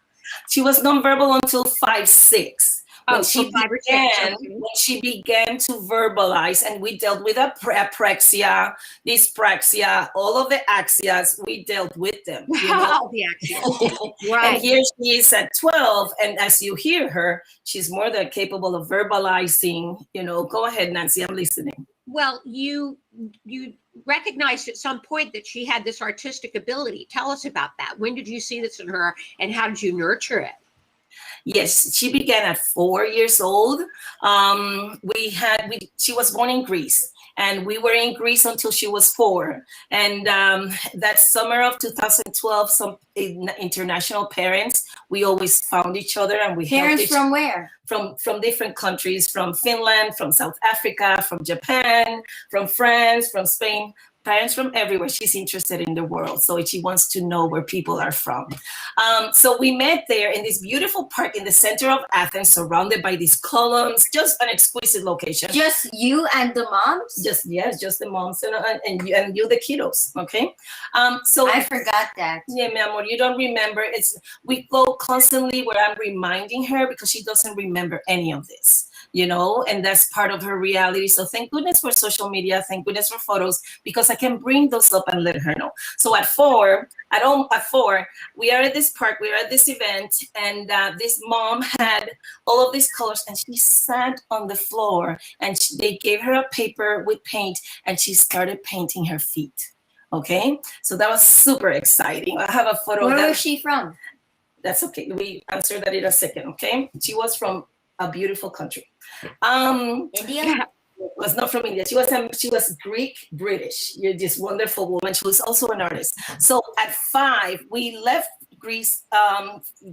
She was nonverbal until 5, 6. When she began to verbalize, and we dealt with aprexia, dyspraxia, all of the axias, we dealt with them. All the axias. Right. And here she is at 12, and as you hear her, she's more than capable of verbalizing. Go ahead, Nancy, I'm listening. Well, you recognized at some point that she had this artistic ability. Tell us about that. When did you see this in her, and how did you nurture it? Yes, she began at 4 years old. She was born in Greece, and we were in Greece until she was 4. And that summer of 2012, some international parents, we always found each other, and we parents helped from where? From different countries, from Finland, from South Africa, from Japan, from France, from Spain. Parents from everywhere. She's interested in the world, so she wants to know where people are from. So we met there in this beautiful park in the center of Athens, surrounded by these columns. Just an exquisite location. Just you and the moms? Just the moms and you, the kiddos. Okay. So I forgot that. Yeah, mi amor, you don't remember. We go constantly where I'm reminding her, because she doesn't remember any of this. And that's part of her reality. So thank goodness for social media. Thank goodness for photos, because I can bring those up and let her know. So at 4, we are at this park, we are at this event, and this mom had all of these colors, and she sat on the floor, and they gave her a paper with paint, and she started painting her feet. Okay. So that was super exciting. I have a photo. Where was she from? That's okay. We answer that in a second. Okay. She was from a beautiful country. India? Was not from India. She was Greek British. You're this wonderful woman. She was also an artist. So at 5, we left Greece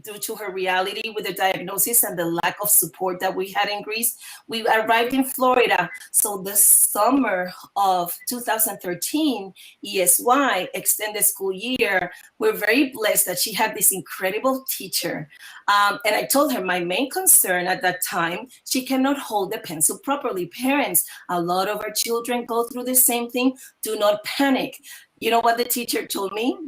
due to her reality with the diagnosis and the lack of support that we had in Greece. We arrived in Florida. So the summer of 2013, ESY, extended school year, we're very blessed that she had this incredible teacher. And I told her my main concern at that time, she cannot hold the pencil properly. Parents, a lot of our children go through the same thing. Do not panic. You know what the teacher told me?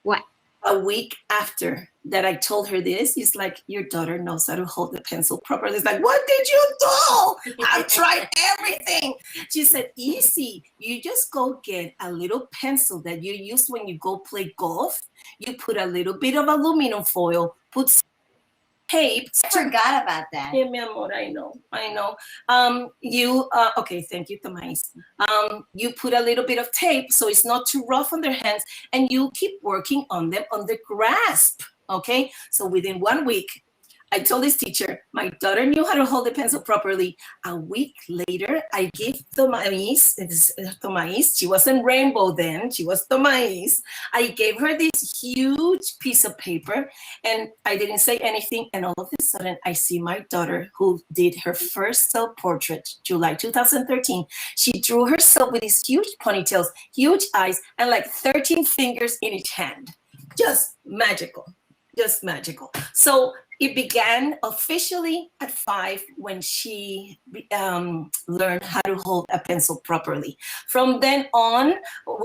What? A week after that I told her this, it's like, your daughter knows how to hold the pencil properly. It's like, what did you do? I've tried everything. She said, easy. You just go get a little pencil that you use when you go play golf. You put a little bit of aluminum foil, put tape. I forgot about that. Yeah, mi amor, I know. Okay, thank you, Tomais. You put a little bit of tape so it's not too rough on their hands, and you keep working on them on the grasp, okay? So within 1 week, I told this teacher, my daughter knew how to hold the pencil properly. A week later, I gave Tomais, she wasn't Rainbow then, she was Tomais. I gave her this huge piece of paper and I didn't say anything. And all of a sudden, I see my daughter who did her first self-portrait, July 2013. She drew herself with these huge ponytails, huge eyes, and like 13 fingers in each hand. Just magical, just magical. So it began officially at 5 when she learned how to hold a pencil properly. From then on,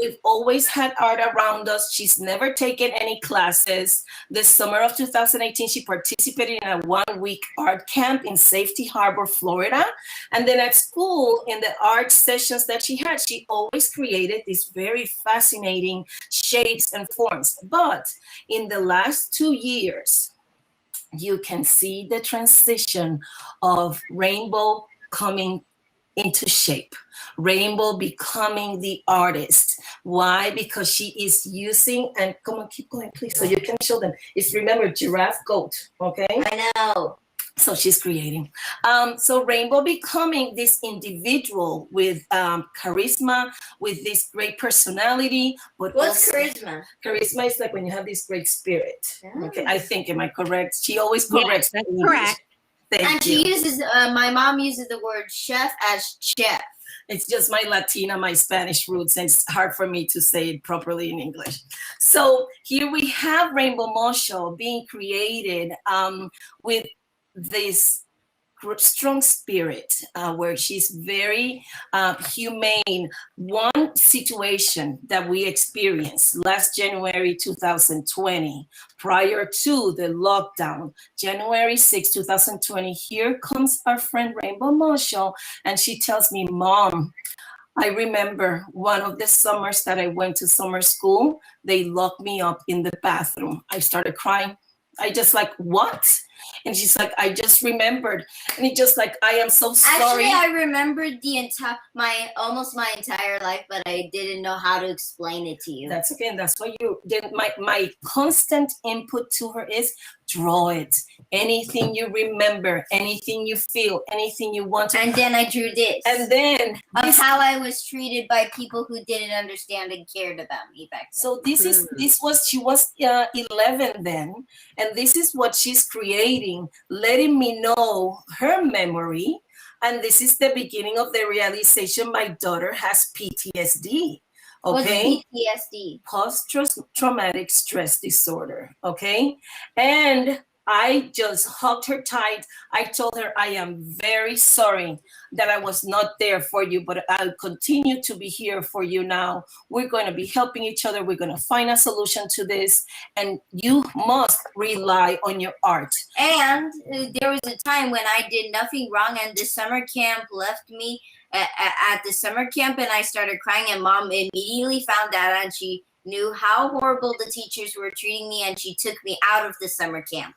we've always had art around us. She's never taken any classes. This summer of 2018, she participated in a 1-week art camp in Safety Harbor, Florida. And then at school, in the art sessions that she had, she always created these very fascinating shapes and forms. But in the last 2 years, you can see the transition of Rainbow coming into shape. Rainbow becoming the artist. Why? Because she is using, and come on, keep going, please, so you can show them. It's, remember, giraffe, goat, okay? I know. So she's creating. So Rainbow becoming this individual with charisma, with this great personality. But What's also, charisma? Charisma is like when you have this great spirit. Yeah. Okay, I think, am I correct? She always corrects. Yes, that's me. correct. Thank And you. she uses, my mom uses the word chef as chef. It's just my Latina, my Spanish roots, and it's hard for me to say it properly in English. So here we have Rainbow Mosho being created with this strong spirit where she's very humane. One situation that we experienced last January 2020, prior to the lockdown, January 6, 2020, here comes our friend Rainbow Mosho, and she tells me, Mom, I remember one of the summers that I went to summer school, they locked me up in the bathroom. I started crying. I just like, what? And she's like, I just remembered. And it's just like, I am so sorry. Actually, I remembered almost my entire life, but I didn't know how to explain it to you. That's okay. And that's why you did. My constant input to her is draw it. Anything you remember, anything you feel, anything you want to. And then I drew this. And then of how I was treated by people who didn't understand and cared about me back then. So she was 11 then, and this is what she's creating, letting me know her memory. And this is the beginning of the realization my daughter has PTSD. Okay. What's PTSD? Post-traumatic stress disorder. Okay. And I just hugged her tight. I told her, I am very sorry that I was not there for you, but I'll continue to be here for you now. We're going to be helping each other. We're going to find a solution to this. And you must rely on your art. And there was a time when I did nothing wrong and the summer camp left me at the summer camp and I started crying and Mom immediately found out and she knew how horrible the teachers were treating me and she took me out of the summer camp.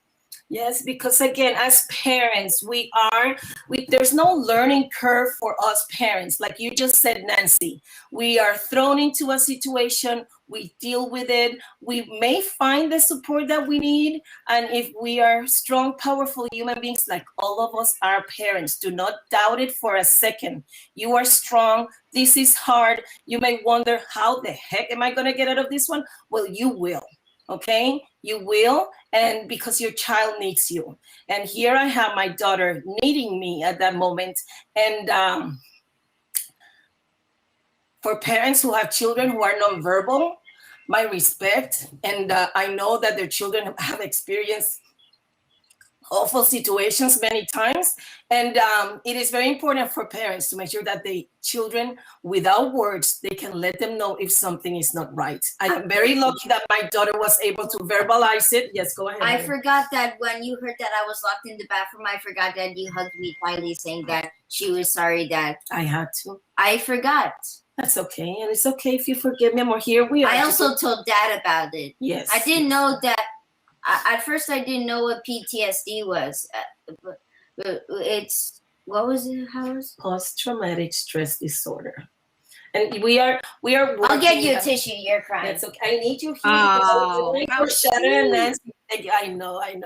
Yes, because again, as parents, there's no learning curve for us parents. Like you just said, Nancy, we are thrown into a situation, we deal with it, we may find the support that we need. And if we are strong, powerful human beings, like all of us are parents, do not doubt it for a second. You are strong. This is hard. You may wonder, how the heck am I going to get out of this one? Well, you will. Okay, you will, and because your child needs you. And here I have my daughter needing me at that moment. And for parents who have children who are nonverbal, my respect. And I know that their children have experienced awful situations many times. And it is very important for parents to make sure that the children, without words, they can let them know if something is not right. I am very lucky that my daughter was able to verbalize it. Yes, go ahead. I forgot that when you heard that I was locked in the bathroom, I forgot that you hugged me tightly, saying that she was sorry that I had to. I forgot. That's okay. And it's okay if you forgive me. Or here we are. I also told Dad about it. Yes. I didn't know that. At first, I didn't know what PTSD was. It's, what was it, Howard? Post-traumatic stress disorder. And we are working. I'll get you a tissue. You're crying. That's okay. I need you here. Oh, For Shannon and Nancy. I know. I'm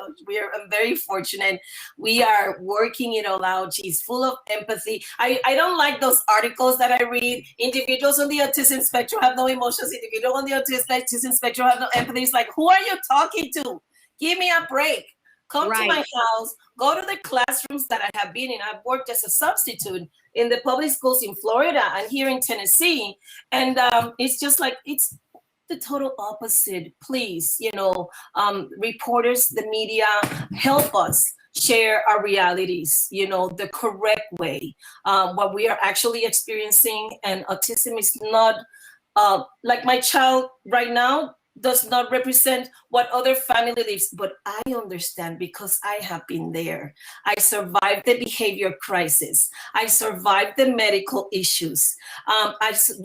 very fortunate. We are working it all out. She's full of empathy. I don't like those articles that I read. Individuals on the autism spectrum have no emotions. Individuals on the autism spectrum have no empathy. It's like, who are you talking to? Give me a break. Come to my house. Go to the classrooms that I have been in. I've worked as a substitute in the public schools in Florida and here in Tennessee. And it's just like, it's the total opposite. Please, reporters, the media, help us share our realities, the correct way, what we are actually experiencing. And autism is not like my child right now does not represent what other family lives, but I understand because I have been there. I survived the behavior crisis. I survived the medical issues.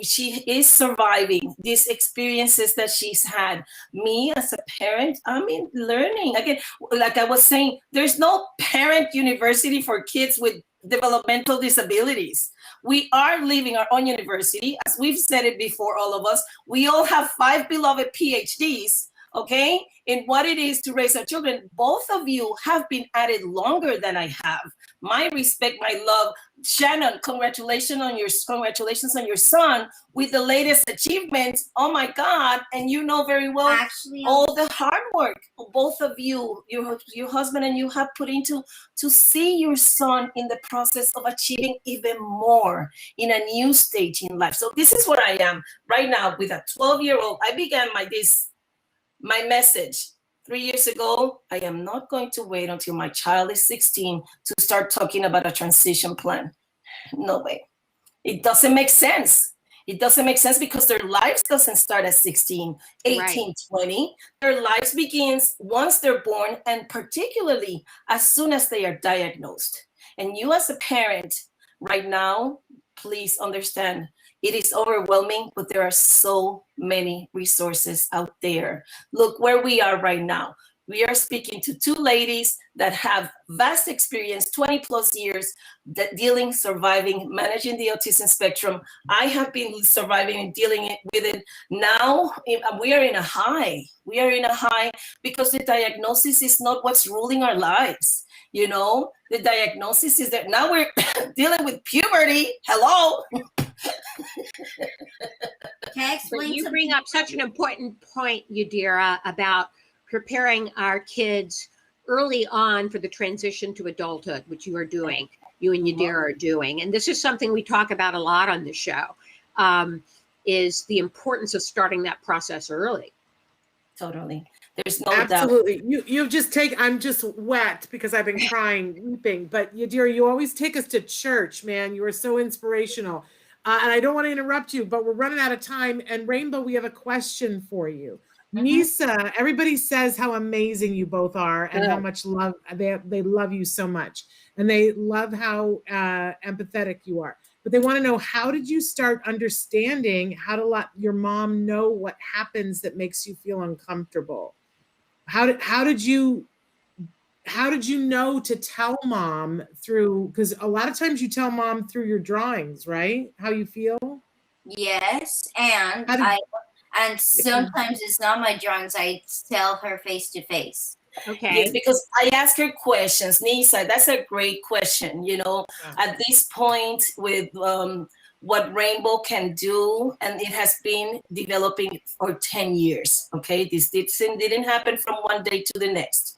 She is surviving these experiences that she's had. Me as a parent, I'm in learning. Again, like I was saying, there's no parent university for kids with developmental disabilities. We are living our own university. As we've said it before, all of us, we all have 5 beloved PhDs, okay, in what it is to raise our children. Both of you have been at it longer than I have. My respect, my love. Shannon, congratulations on your son with the latest achievements. Oh my God. And you know very well actually all the hard work both of you, your husband and you have put into to see your son in the process of achieving even more in a new stage in life. So this is what I am right now with a 12-year-old. I began my message 3 years ago. I am not going to wait until my child is 16 to start talking about a transition plan. No way. It doesn't make sense. It doesn't make sense because their lives doesn't start at 16, 18, right. 20. Their lives begins once they're born, and particularly as soon as they are diagnosed. And you as a parent right now, please understand, it is overwhelming, but there are so many resources out there. Look where we are right now. We are speaking to 2 ladies that have vast experience, 20 plus years, that surviving, managing the autism spectrum. I have been surviving and dealing with it. Now we are in a high. We are in a high because the diagnosis is not what's ruling our lives. The diagnosis is that now we're dealing with puberty. Hello. You bring up such an important point, Yadira, about preparing our kids early on for the transition to adulthood, which you are doing, you and Yadira are doing. And this is something we talk about a lot on the show, is the importance of starting that process early. Totally. There's no Absolutely. doubt. You've just I'm just wet because I've been crying, weeping. But Yadira, you always take us to church, man. You are so inspirational. And I don't want to interrupt you, but we're running out of time. And Rainbow, we have a question for you. Nisa, everybody says how amazing you both are and how much love they love you so much. And they love how empathetic you are. But they want to know, how did you start understanding how to let your mom know what happens that makes you feel uncomfortable? How did you know to tell mom through, because a lot of times you tell mom through your drawings, right? How you feel? Yes, and sometimes it's not my drawings. I tell her face to face. Okay. Yes, because I ask her questions. Nisa, that's a great question. At this point with what Rainbow can do, and it has been developing for 10 years. Okay, this didn't happen from one day to the next.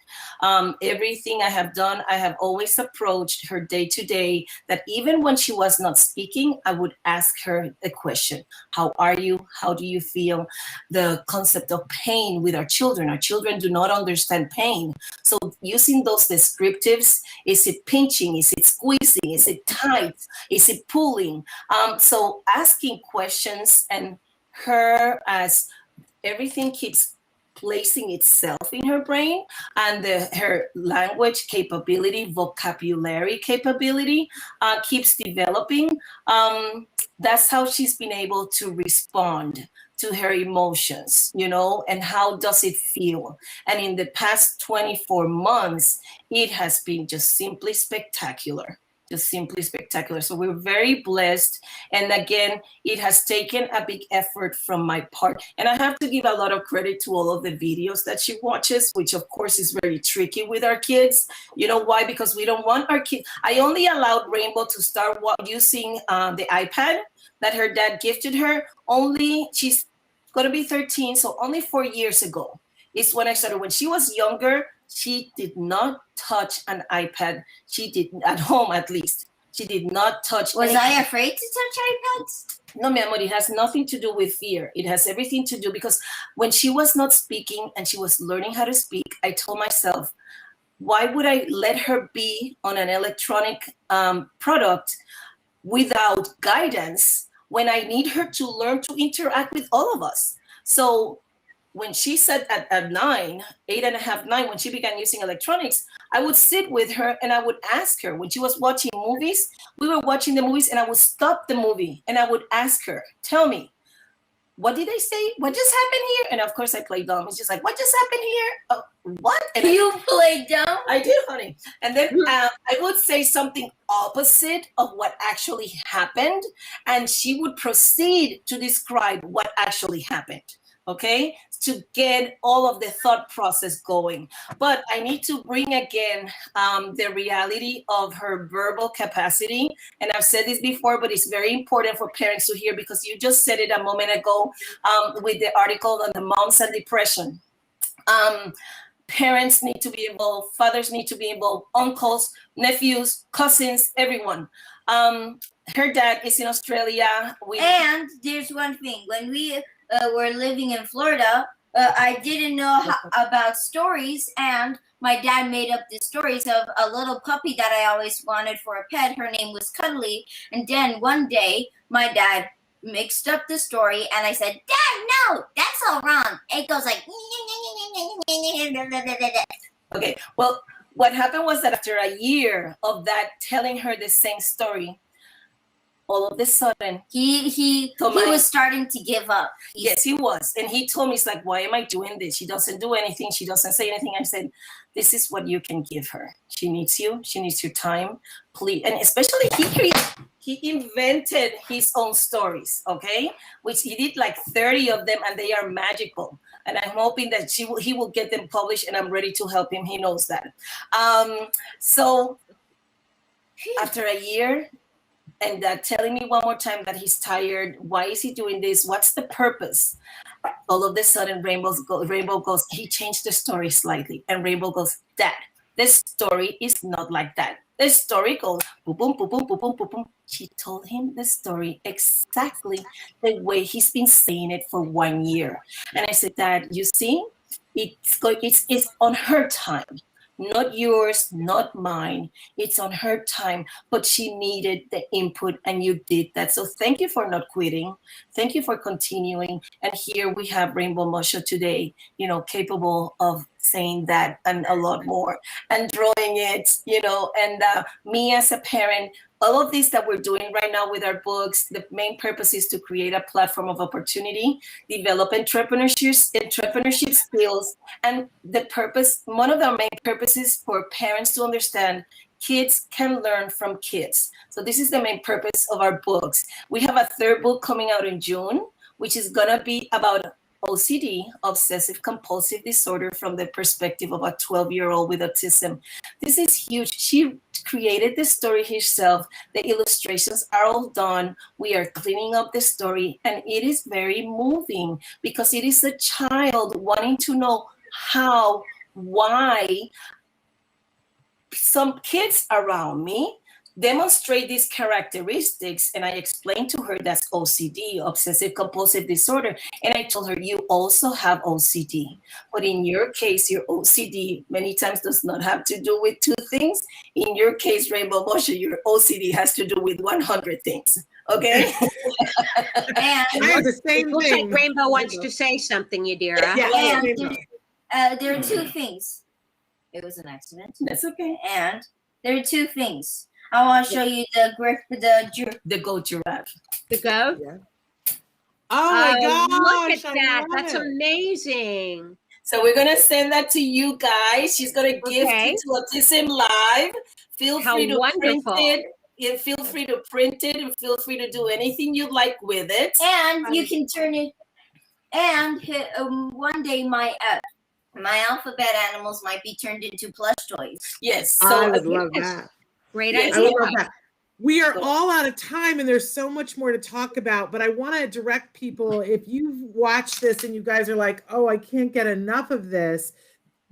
Everything I have done, I have always approached her day to day, that even when she was not speaking, I would ask her a question. How are you? How do you feel? The concept of pain with our children do not understand pain. So using those descriptives, is it pinching? Is it squeezing? Is it tight? Is it pulling? So asking questions, and her, as everything keeps placing itself in her brain, and her language capability, vocabulary capability keeps developing. That's how she's been able to respond to her emotions, and how does it feel? And in the past 24 months, it has been just simply spectacular. So we're very blessed. And again, it has taken a big effort from my part. And I have to give a lot of credit to all of the videos that she watches, which of course is very tricky with our kids. You know why? Because we don't want our kids. I only allowed Rainbow to start using the iPad that her dad gifted her. She's going to be 13, so only 4 years ago is when I started. When she was younger, she did not touch an iPad. She did, at home at least. She did not touch. Was I afraid to touch iPads? No, mi amor, it has nothing to do with fear. It has everything to do, because when she was not speaking and she was learning how to speak, I told myself, why would I let her be on an electronic product without guidance when I need her to learn to interact with all of us? So when she said at 8.5, 9, when she began using electronics, I would sit with her and I would ask her. When she was watching movies, we were watching the movies, and I would stop the movie and I would ask her, tell me, what did they say? What just happened here? And of course I played dumb. It's just like, what just happened here? Oh, what? And you played dumb? I did, honey. And then I would say something opposite of what actually happened, and she would proceed to describe what actually happened. Okay, to get all of the thought process going. But I need to bring again the reality of her verbal capacity. And I've said this before, but it's very important for parents to hear, because you just said it a moment ago with the article on the moms and depression. Parents need to be involved, fathers need to be involved, uncles, nephews, cousins, everyone. Her dad is in Australia. And there's one thing, when we were living in Florida, I didn't know about stories, and my dad made up the stories of a little puppy that I always wanted for a pet. Her name was Cuddly. And then one day, my dad mixed up the story, and I said, Dad, no, that's all wrong. It goes like... Okay, well, what happened was that after a year of that, telling her the same story, all of a sudden, he was starting to give up. Yes, he was. And he told me, it's like, why am I doing this? She doesn't do anything. She doesn't say anything. I said, this is what you can give her. She needs you. She needs your time. Please. And especially he invented his own stories, okay? Which he did like 30 of them, and they are magical. And I'm hoping that he will get them published, and I'm ready to help him. He knows that. So after a year, and telling me one more time that he's tired. Why is he doing this? What's the purpose? All of a sudden, Rainbow goes, he changed the story slightly. And Rainbow goes, Dad, this story is not like that. This story goes, boom, boom, boom, boom, boom, boom, boom, boom. She told him the story exactly the way he's been saying it for 1 year. And I said, Dad, you see, it's on her time. Not yours, not mine. It's on her time, but she needed the input, and you did that. So thank you for not quitting. Thank you for continuing. And here we have Rainbow Mosho today, capable of saying that and a lot more, and drawing it, and me as a parent, all of this that we're doing right now with our books, the main purpose is to create a platform of opportunity, develop entrepreneurship skills, and one of the main purposes for parents to understand kids can learn from kids. So this is the main purpose of our books. We have a third book coming out in June, which is gonna be about OCD, obsessive compulsive disorder, from the perspective of a 12-year-old with autism. This is huge. She created the story herself. The illustrations are all done. We are cleaning up the story, and it is very moving because it is a child wanting to know how, why some kids around me demonstrate these characteristics, and I explained to her that's OCD, obsessive compulsive disorder, and I told her you also have OCD, but in your case, your OCD many times does not have to do with 2 things. In your case, Rainbow Mosho, your OCD has to do with 100 things. Okay. And I have the same Looks thing. like Rainbow wants to say something, Yadira. Yeah, And Rainbow. there are 2 things. It was an accident. That's okay. And there are 2 things. I want to show you The goat giraffe. The goat. Yeah. Oh my Look gosh, at I that. love That's it. amazing. So we're gonna send that to you guys. She's gonna gift Okay. it to Autism Live. Feel How free to wonderful. print it. Yeah, feel free to print it, and feel free to do anything you like with it. and you can turn it. And one day my alphabet animals might be turned into plush toys. Yes. I So would love yes. that. Great Yes. I idea. would love that. We are all out of time and there's so much more to talk about, but I want to direct people, if you've watched this and you guys are like, oh, I can't get enough of this,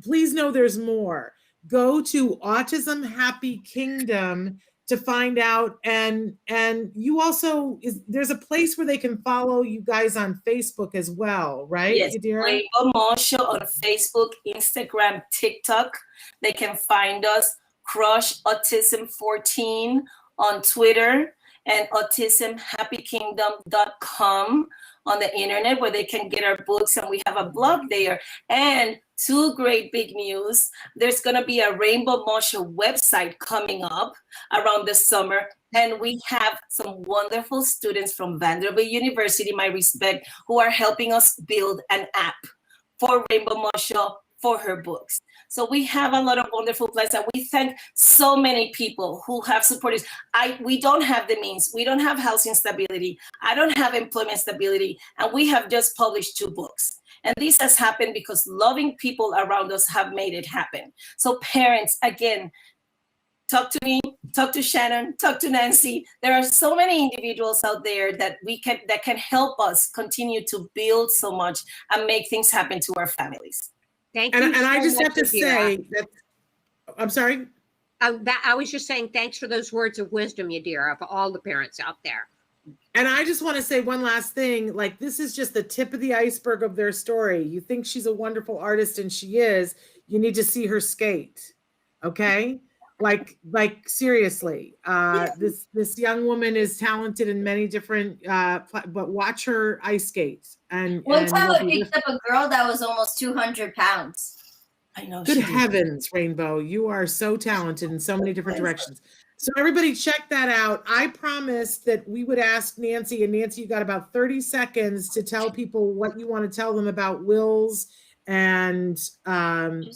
please know there's more. Go to Autism Happy Kingdom to find out, and you also, there's a place where they can follow you guys on Facebook as well, right? yes, Yadira? Rainbow Mosho on Facebook, Instagram, TikTok. They can find us. Crush Autism 14 on Twitter, and autismhappykingdom.com on the internet, where they can get our books, and we have a blog there. And 2 great big news. There's going to be a Rainbow Mosho website coming up around the summer, and we have some wonderful students from Vanderbilt University, my respect, who are helping us build an app for Rainbow Mosho for her books. So we have a lot of wonderful plans, and we thank so many people who have supported. We don't have the means. We don't have housing stability. I don't have employment stability, and we have just published 2 books. And this has happened because loving people around us have made it happen. So parents, again, talk to me, talk to Shannon, talk to Nancy. There are so many individuals out there that can help us continue to build so much and make things happen to our families. Thank you. And I so just much, have to Yadira. say that, I'm sorry? I was just saying thanks for those words of wisdom, Yadira, for all the parents out there. And I just want to say one last thing, like this is just the tip of the iceberg of their story. You think she's a wonderful artist, and she is. You need to see her skate. Okay? Like seriously. This young woman is talented in many different but watch her ice skate. And One time I you'll be picked up a girl that was almost 200 pounds. I know. Good she did. heavens, Rainbow. You are so talented in so many different directions. So everybody check that out. I promised that we would ask Nancy, and Nancy, you got about 30 seconds to tell people what you want to tell them about wills, and I'm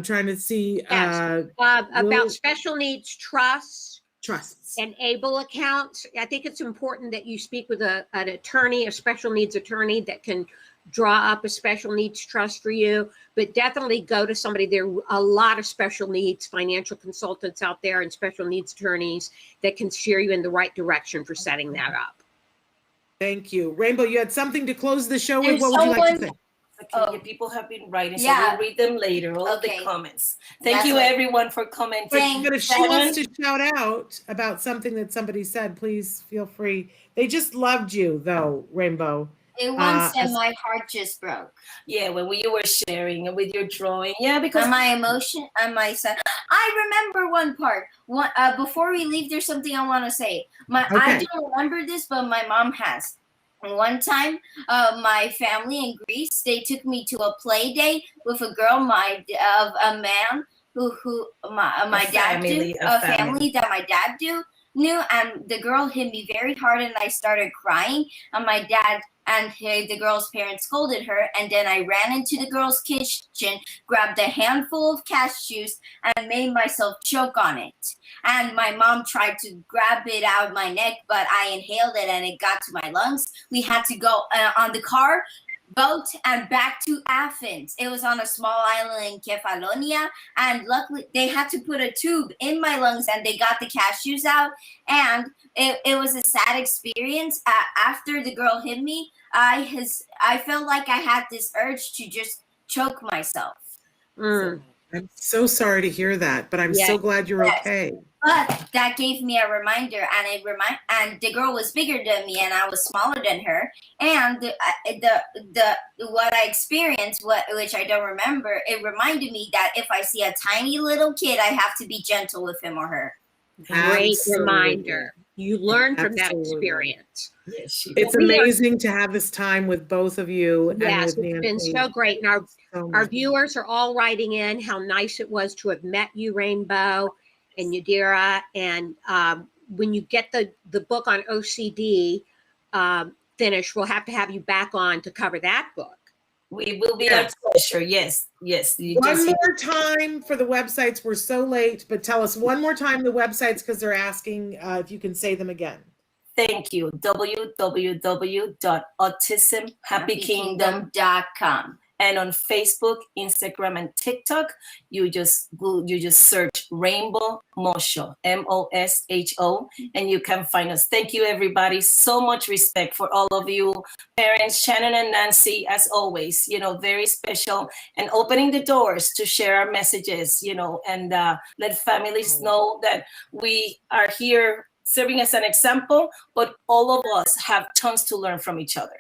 trying to see Yes. About special needs trusts trusts. and ABLE accounts. I think it's important that you speak with an attorney, a special needs attorney that can draw up a special needs trust for you, but definitely go to somebody. There are a lot of special needs financial consultants out there and special needs attorneys that can steer you in the right direction for setting that up. Thank you. Rainbow, you had something to close the show with? There's What would you like to say? Okay, Oh. yeah, people have been writing, so Yeah. we'll read them later, all of the Okay. comments. Thank That's you, what- everyone, for commenting. But if she Shannon? wants to shout out about something that somebody said, please feel free. They just loved you, though, Rainbow. It once as- and my heart just broke. Yeah, when you were sharing and with your drawing. Yeah, because And my emotion and my son. I remember one part. Before we leave, there's something I want to say. I Okay. don't remember this, but my mom has. One time, my family in Greece, they took me to a play day with a girl, a man who my dad family, knew, a a family that my dad knew, and the girl hit me very hard, and I started crying, and my dad and the girl's parents scolded her, and then I ran into the girl's kitchen, grabbed a handful of cashews, and made myself choke on it. And my mom tried to grab it out of my neck, but I inhaled it and it got to my lungs. We had to go on the car. boat and back to Athens. It was on a small island in Kefalonia, and luckily they had to put a tube in my lungs and they got the cashews out, and it was a sad experience. After the girl hit me, I felt like I had this urge to just choke myself. Mm. I'm so sorry to hear that, but I'm so glad you're okay. But that gave me a reminder, and the girl was bigger than me, and I was smaller than her. And the what I experienced, which I don't remember, it reminded me that if I see a tiny little kid, I have to be gentle with him or her. Great Absolutely. reminder. You learn from that Absolutely. experience. Yes, It's amazing to have this time with both of you. Yes, and with it's been Nancy. so great. And So our much. viewers are all writing in how nice it was to have met you, Rainbow and Yadira. And when you get the book on OCD finished, we'll have to have you back on to cover that book. We will be our pleasure. Yes, yes. One more time for the websites. We're so late, but tell us one more time the websites, because they're asking if you can say them again. Thank you. www.autismhappykingdom.com. And on Facebook, Instagram, and TikTok, you just search Rainbow Mosho, Mosho, and you can find us. Thank you, everybody. So much respect for all of you parents, Shannon and Nancy, as always. Very special, and opening the doors to share our messages. And let families know that we are here serving as an example, but all of us have tons to learn from each other.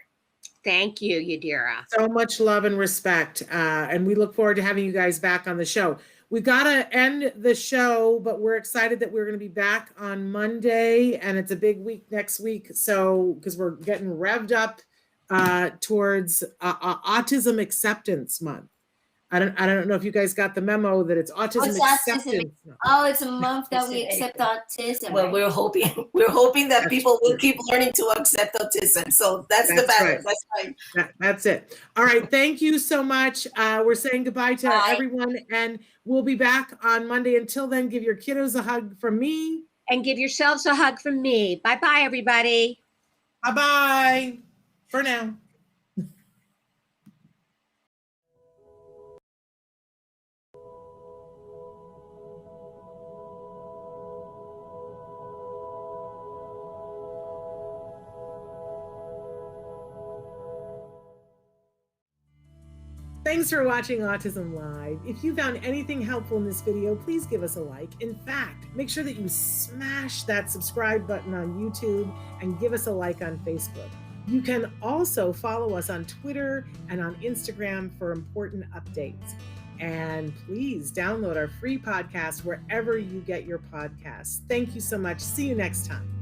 Thank you, Yadira. So much love and respect. And we look forward to having you guys back on the show. We've got to end the show, but we're excited that we're going to be back on Monday, and it's a big week next week. So, because we're getting revved up towards Autism Acceptance Month. I don't know if you guys got the memo that it's Autism Acceptance Month. Oh, it's a month that we accept autism. Well, we're hoping that people will keep learning to accept autism. So that's the balance. Right. That's right. That's it. All right. Thank you so much. We're saying goodbye to everyone, and we'll be back on Monday. Until then, give your kiddos a hug from me. And give yourselves a hug from me. Bye-bye, everybody. Bye-bye for now. Thanks for watching Autism Live. If you found anything helpful in this video, please give us a like. In fact, make sure that you smash that subscribe button on YouTube and give us a like on Facebook. You can also follow us on Twitter and on Instagram for important updates. And please download our free podcast wherever you get your podcasts. Thank you so much. See you next time.